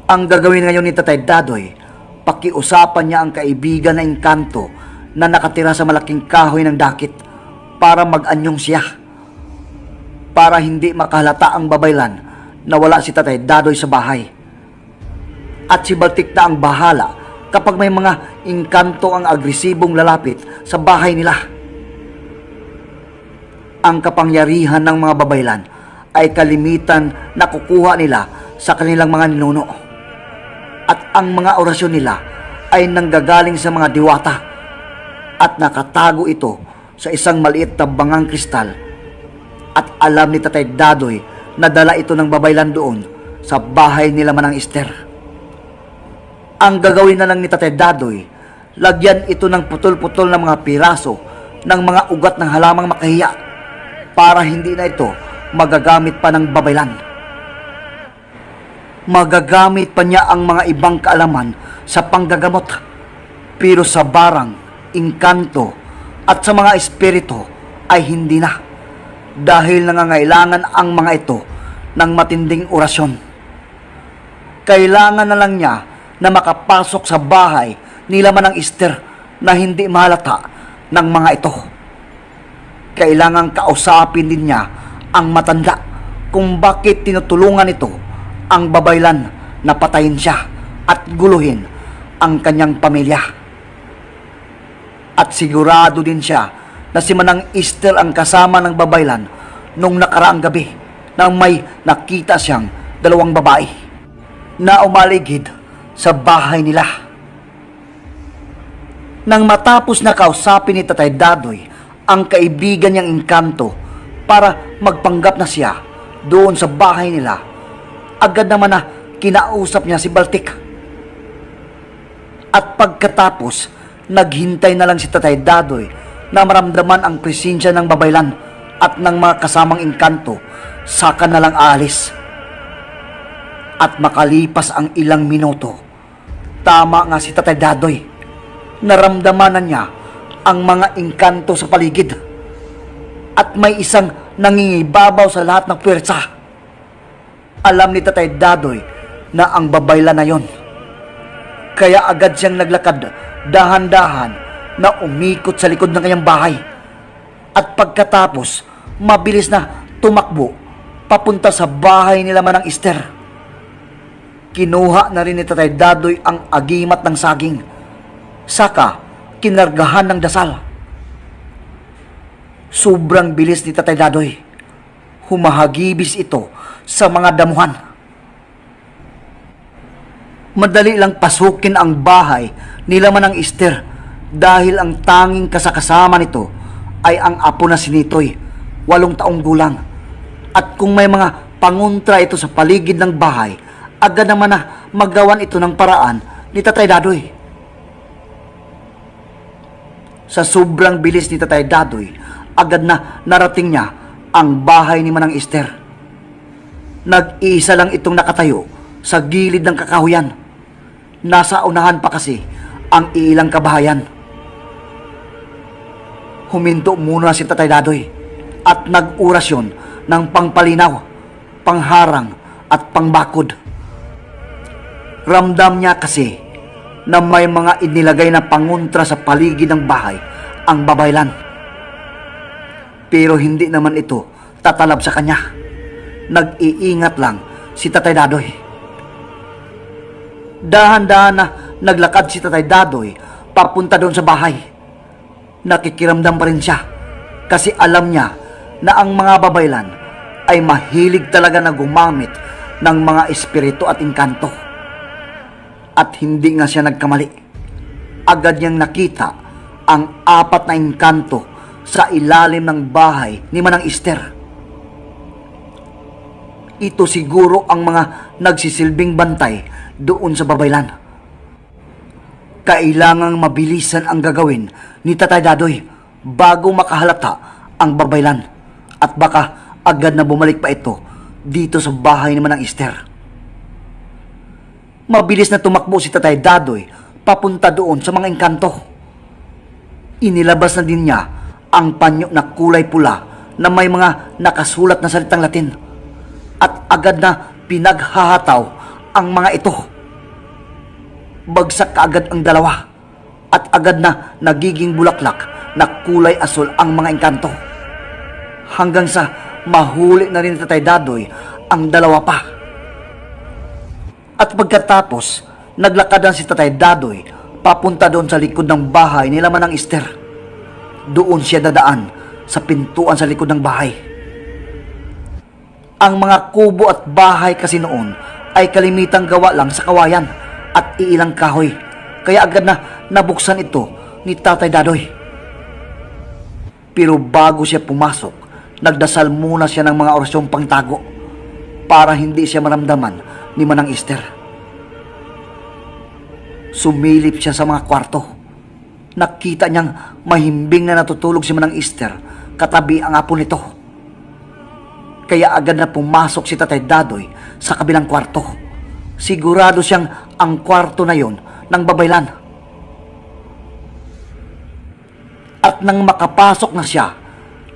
S1: Ang gagawin ngayon ni Tatay Dadoy, pakiusapan niya ang kaibigan na engkanto na nakatira sa malaking kahoy ng dakit para mag-anyong siya. Para hindi makahalata ang babaylan na wala si Tatay Dadoy sa bahay. At si Baltik na ang bahala kapag may mga engkanto ang agresibong lalapit sa bahay nila. Ang kapangyarihan ng mga babaylan ay kalimitan na kukuha nila sa kanilang mga ninuno. At ang mga orasyon nila ay nanggagaling sa mga diwata at nakatago ito sa isang maliit na bangang kristal. At alam ni Tatay Dadoy na dala ito ng babaylan doon sa bahay nila Manang Ester. Ang gagawin na lang ni Tatay Dadoy, lagyan ito ng putol-putol na mga piraso ng mga ugat ng halamang makahiya para hindi na ito magagamit pa ng babaylan. Magagamit pa niya ang mga ibang kaalaman sa panggagamot, pero sa barang, engkanto at sa mga espiritu ay hindi na, dahil nangangailangan ang mga ito ng matinding orasyon. Kailangan na lang niya na makapasok sa bahay nila Manang Ester na hindi mahalata ng mga ito. Kailangang kausapin din niya ang matanda kung bakit tinutulungan ito ang babaylan na patayin siya at guluhin ang kanyang pamilya. At sigurado din siya na si Manang Ester ang kasama ng babaylan nung nakaraang gabi nang may nakita siyang dalawang babae na umaligid sa bahay nila. Nang matapos na kausapin ni Tatay Dadoy ang kaibigan niyang engkanto para magpanggap na siya doon sa bahay nila, agad naman na kinausap niya si Baltik. At pagkatapos, naghintay na lang si Tatay Dadoy na maramdaman ang presensya ng babaylan at ng mga kasamang engkanto, saka na lang aalis. At makalipas ang ilang minuto, tama nga si Tatay Dadoy, naramdaman na niya ang mga engkanto sa paligid at may isang nangingibabaw sa lahat ng puwersa. Alam ni Tatay Dadoy na ang babaylan na yon, kaya agad siyang naglakad dahan-dahan na umikot sa likod ng kanyang bahay. At pagkatapos, mabilis na tumakbo papunta sa bahay nila Manang Ester. Kinuha na rin ni Tatay Dadoy ang agimat ng saging, saka kinargahan ng dasal. Sobrang bilis ni Tatay Dadoy. Humahagibis ito sa mga damuhan. Madali lang pasukin ang bahay nila Manang Ester dahil ang tanging kasakasama nito ay ang apo na si Nitoy, 8 taong gulang. At kung may mga pangontra ito sa paligid ng bahay, agad naman na magawan ito ng paraan ni Tatay Dadoy. Sa sobrang bilis ni Tatay Dadoy, agad na narating niya ang bahay ni Manang Ester. Nag-iisa lang itong nakatayo sa gilid ng kakahuyan. Nasa unahan pa kasi ang ilang kabahayan. Huminto muna si Tatay Dadoy at nag-orasyon ng pangpalinaw, pangharang at pangbakod. Ramdam niya kasi na may mga inilagay na pangontra sa paligid ng bahay ang babaylan. Pero hindi naman ito tatalab sa kanya. Nag-iingat lang si Tatay Dadoy. Dahan-dahan na naglakad si Tatay Dadoy papunta doon sa bahay. Nakikiramdam pa rin siya kasi alam niya na ang mga babaylan ay mahilig talaga na gumamit ng mga espiritu at engkanto. At hindi nga siya nagkamali. Agad niyang nakita ang 4 na engkanto sa ilalim ng bahay ni Manang Ester. Ito siguro ang mga nagsisilbing bantay doon sa babaylan. Kailangang mabilisan ang gagawin ni Tatay Dadoy bago makahalata ang babaylan at baka agad na bumalik pa ito dito sa bahay ni Manang Ester. Mabilis na tumakbo si Tatay Dadoy papunta doon sa mga engkanto. Inilabas na din niya ang panyo na kulay pula na may mga nakasulat na salitang Latin at agad na pinaghahataw ang mga ito. Bagsak kaagad ang dalawa at agad na nagiging bulaklak na kulay asul ang mga engkanto. Hanggang sa mahuli na rin ni Tatay Dadoy ang dalawa pa. At pagkatapos naglakadan si Tatay Dadoy papunta doon sa likod ng bahay nila Manang Ester. Doon siya dadaan sa pintuan sa likod ng bahay. Ang mga kubo at bahay kasi noon ay kalimitang gawa lang sa kawayan at iilang kahoy, kaya agad na nabuksan ito ni Tatay Dadoy. Pero bago siya pumasok, nagdasal muna siya ng mga orasyong pangtago para hindi siya maramdaman ni Manang Ester. Sumilip siya sa mga kwarto. Nakita niyang mahimbing na natutulog si Manang Ester katabi ang apo nito. Kaya agad na pumasok si Tatay Dadoy sa kabilang kwarto. Sigurado siyang ang kwarto na yon ng babaylan. At nang makapasok na siya,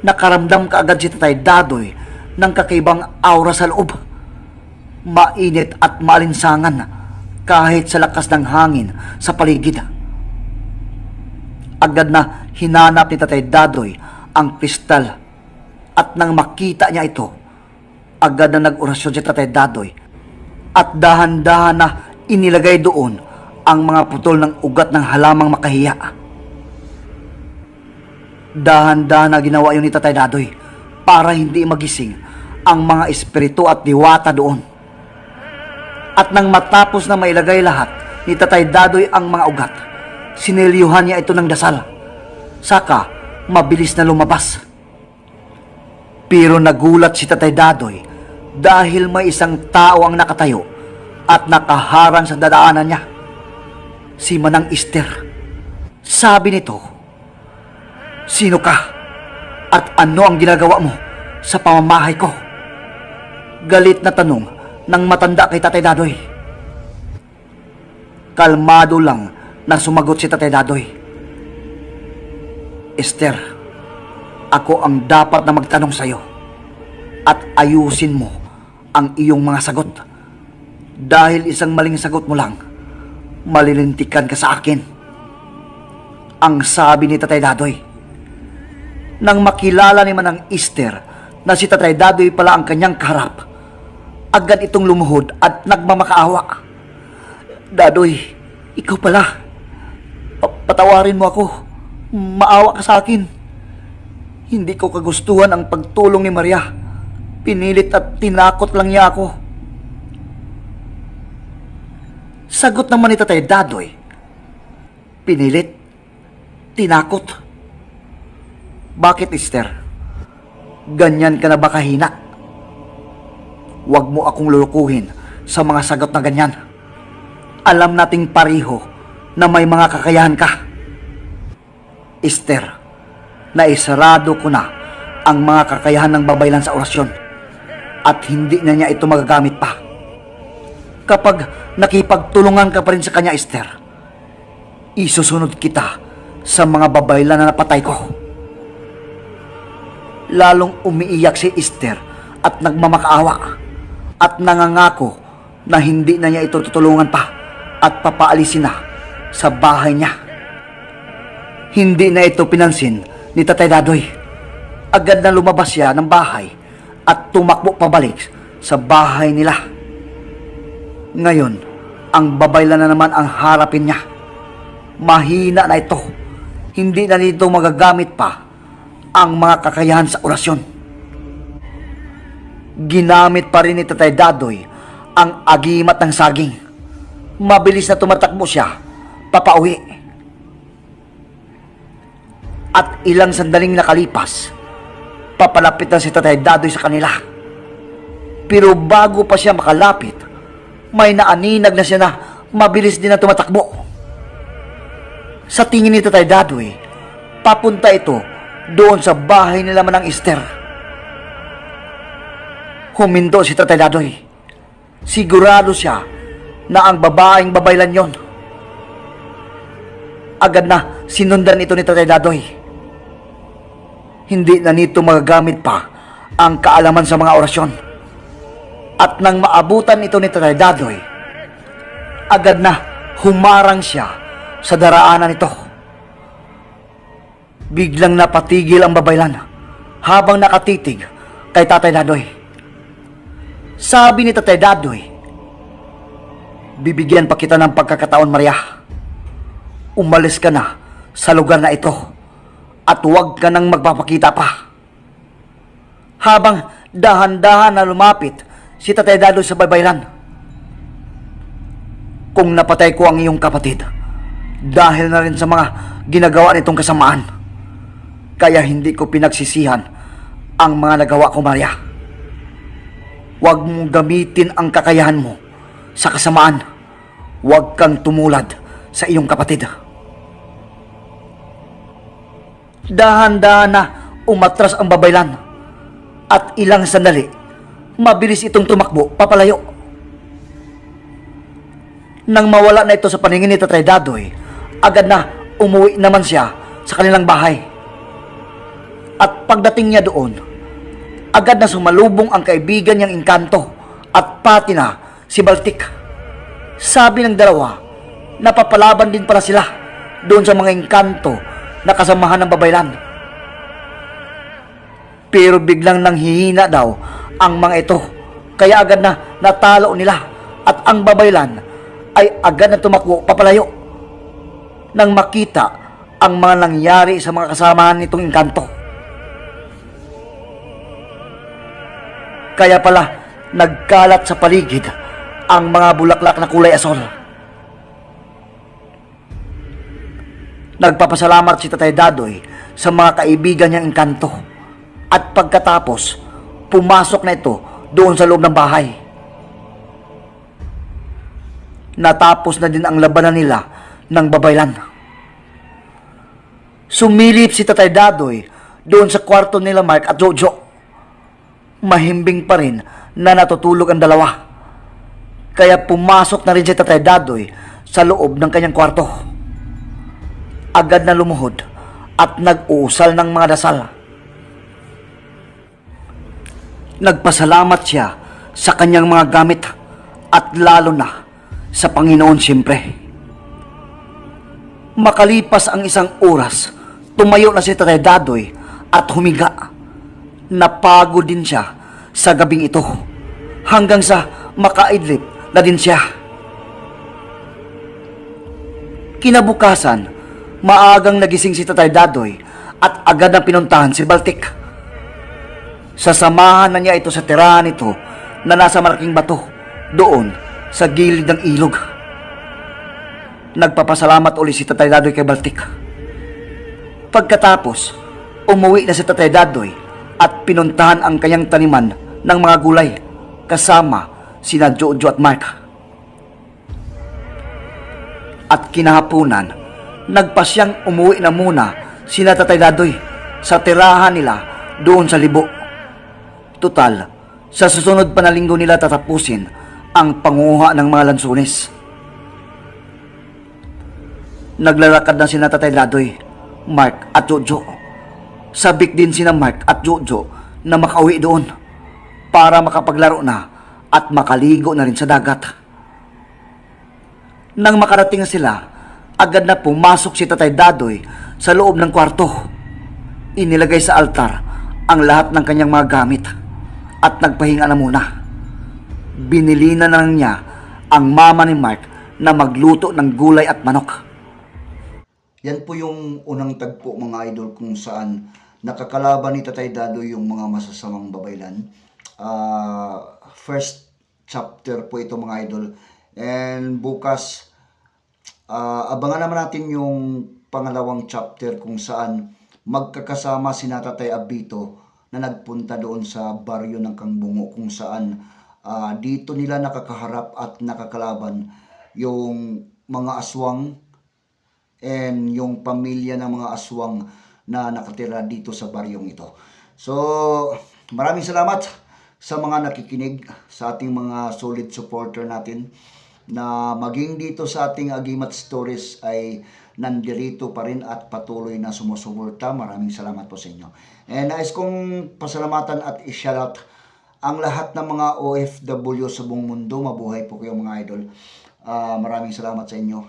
S1: nakaramdam kaagad si Tatay Dadoy ng kakaibang aura sa loob. Mainit at maalinsangan kahit sa lakas ng hangin sa paligid. Agad na hinanap ni Tatay Dadoy ang kristal at nang makita niya ito, agad na nag-orasyon si Tatay Dadoy at dahan-dahan na inilagay doon ang mga putol ng ugat ng halamang makahiya. Dahan-dahan na ginawa yun ni Tatay Dadoy para hindi magising ang mga espiritu at diwata doon. At nang matapos na mailagay lahat ni Tatay Dadoy ang mga ugat, sinelyuhan niya ito ng dasal. Saka, mabilis na lumabas. Pero nagulat si Tatay Dadoy dahil may isang tao ang nakatayo at nakaharang sa dadaanan niya. Si Manang Ester. Sabi nito, "Sino ka? At ano ang ginagawa mo sa pamamahay ko?" Galit na tanong ng matanda kay Tatay Dadoy. Kalmado lang na sumagot si Tatay Dadoy. "Ester, ako ang dapat na magtanong sa iyo at ayusin mo ang iyong mga sagot. Dahil isang maling sagot mo lang, malilintikan ka sa akin." Ang sabi ni Tatay Dadoy. Nang makilala ni Manang Ester na si Tatay Dadoy pala ang kanyang kaharap, agad itong lumuhod at nagmamakaawa. "Dadoy, ikaw pala. Patawarin mo ako. Maawa ka sa akin. Hindi ko kagustuhan ang pagtulong ni Maria. Pinilit at tinakot lang niya ako." Sagot naman ni Tatay Dadoy, "Pinilit? Tinakot? Bakit, Ester? Ganyan ka na ba kahina? Huwag mo akong lulukuhin sa mga sagot na ganyan. Alam nating pariho na may mga kakayahan ka. Ester, naisarado ko na ang mga kakayahan ng babaylan sa orasyon at hindi na niya ito magagamit pa. Kapag nakipagtulungan ka pa rin sa kanya, Ester, isusunod kita sa mga babaylan na napatay ko." Lalong umiiyak si Ester at nagmamakaawa at nangangako na hindi na niya ito tutulungan pa at papaalisin na sa bahay niya. Hindi na ito pinansin ni Tatay Dadoy. Agad na lumabas siya ng bahay at tumakbo pabalik sa bahay nila. Ngayon, ang babaylan na naman ang harapin niya. Mahina na ito. Hindi na nito magagamit pa ang mga kakayahan sa orasyon. Ginamit pa rin ni Tatay Dadoy ang agimat ng saging. Mabilis na tumatakbo siya papauwi. At ilang sandaling nakalipas, papalapit na si Tatay Dadoy sa kanila. Pero bago pa siya makalapit, may naaninag na siya na mabilis din na tumatakbo. Sa tingin ni Tatay Dadoy, papunta ito doon sa bahay nila Manang Ester. Huminto si Tatay Dadoy. Sigurado siya na ang babaeng babaylan yon. Agad na sinundan ito ni Tatay Dadoy. Hindi na nito magagamit pa ang kaalaman sa mga orasyon. At nang maabutan ito ni Tatay Dadoy, agad na humarang siya sa daraanan nito. Biglang napatigil ang babaylan habang nakatitig kay Tatay Dadoy. Sabi ni Tatay Dadoy, Bibigyan pa kita ng pagkakataon, Maria. Umalis ka na sa lugar na ito at huwag ka nang magpapakita pa. Habang dahan-dahan na lumapit si Tatay Dadoy sa baybayin. Kung napatay ko ang iyong kapatid, dahil na rin sa mga ginagawa nitong kasamaan, kaya hindi ko pinagsisihan ang mga nagawa ko, Maria. Huwag mong gamitin ang kakayahan mo sa kasamaan. Huwag kang tumulad sa iyong kapatid. Dahan-dahan na umatras ang babaylan at ilang sandali, mabilis itong tumakbo papalayo. Nang mawala na ito sa paningin ni Tatay Dadoy, agad na umuwi naman siya sa kanilang bahay. At pagdating niya doon, agad na sumalubong ang kaibigan niyang Engkanto at pati na si Baltik. Sabi ng dalawa, napapalaban din pala sila doon sa mga Engkanto na kasamahan ng babaylan. Pero biglang nanghihina daw ang mga ito, kaya agad na natalo nila at ang babaylan ay agad na tumakbo papalayo nang makita ang mga nangyari sa mga kasamahan nitong Engkanto. Kaya pala nagkalat sa paligid ang mga bulaklak na kulay asol. Nagpapasalamat si Tatay Dadoy sa mga kaibigan niyang Engkanto at pagkatapos pumasok na ito doon sa loob ng bahay. Natapos na din ang labanan nila ng babaylan. Sumilip si Tatay Dadoy doon sa kwarto nila Mark at Jojo. Mahimbing pa rin na natutulog ang dalawa. Kaya pumasok na rin si Tatay Dadoy sa loob ng kanyang kwarto. Agad na lumuhod at nag-uusal ng mga dasal. Nagpasalamat siya sa kanyang mga gamit at lalo na sa Panginoon siyempre. Makalipas ang isang oras, tumayo na si Tatay Dadoy at humiga. Napagod din siya sa gabing ito hanggang sa makaidlip na din siya. Kinabukasan, maagang nagising si Tatay Dadoy at agad na pinuntahan si Baltik. Sasamahan na niya ito sa tirahan nito na nasa malaking bato doon sa gilid ng ilog. Nagpapasalamat uli si Tatay Dadoy kay Baltik. Pagkatapos, umuwi na si Tatay Dadoy at pinuntahan ang kanyang taniman ng mga gulay kasama sina Jojo at Mark. At kinahapunan, nagpasyang umuwi na muna sina Tatay Dadoy sa tirahan nila doon sa libo. Tutal, sa susunod pa na linggo nila tatapusin ang panguha ng mga lansunis. Naglalakad na sina Tatay Dadoy, Mark at Jojo. Sabik din sina Mark at Jojo na makauwi doon para makapaglaro na at makaligo na rin sa dagat. Nang makarating sila, agad na pumasok si Tatay Dadoy sa loob ng kwarto. Inilagay sa altar ang lahat ng kanyang mga gamit at nagpahinga na muna. Binili na lang niya ang mama ni Mark na magluto ng gulay at manok. Yan po yung unang tagpo mga idol kung saan nakakalaban ni Tatay Dadoy yung mga masasamang babaylan. First chapter po ito mga idol. And bukas, abangan naman natin yung pangalawang chapter kung saan magkakasama si Tatay Abito na nagpunta doon sa baryo ng Kangbungo kung saan dito nila nakakaharap at nakakalaban yung mga aswang and yung pamilya ng mga aswang na nakatira dito sa baryong ito. So, maraming salamat sa mga nakikinig, sa ating mga solid supporter natin na maging dito sa ating Agimat Stories ay nandirito pa rin at patuloy na sumusuporta. Maraming salamat po sa inyo. And nais kong pasalamatan at i-shoutout ang lahat ng mga OFW sa buong mundo. Mabuhay po kayo mga idol. Maraming salamat sa inyo.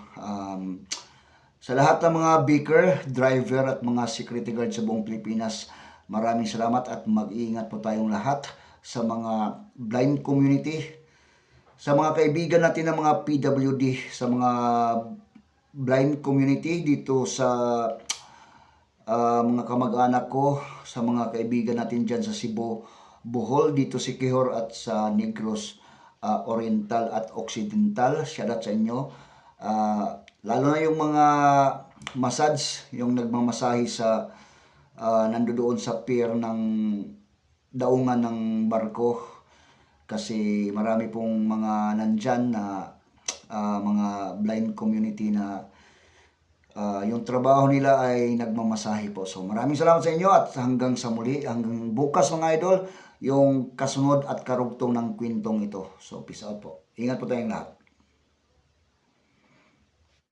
S1: Sa lahat ng mga baker, driver at mga security guard sa buong Pilipinas, maraming salamat at mag-iingat po tayong lahat sa mga blind community,
S2: sa mga kaibigan natin ng mga PWD, sa mga blind community dito sa mga kamag-anak ko, sa mga kaibigan natin dyan sa Cebu, Bohol, dito si Quijor at sa Negros Oriental at Occidental. Shout out sa inyo. Lalo na yung mga massage, yung nagmamasahe sa nandoon sa pier ng daungan ng barko. Kasi marami pong mga nandyan na mga blind community na yung trabaho nila ay nagmamasahe po. So maraming salamat sa inyo at hanggang sa muli, hanggang bukas mga idol, yung kasunod at karugtong ng kwentong ito. So peace out po. Ingat po tayong lahat.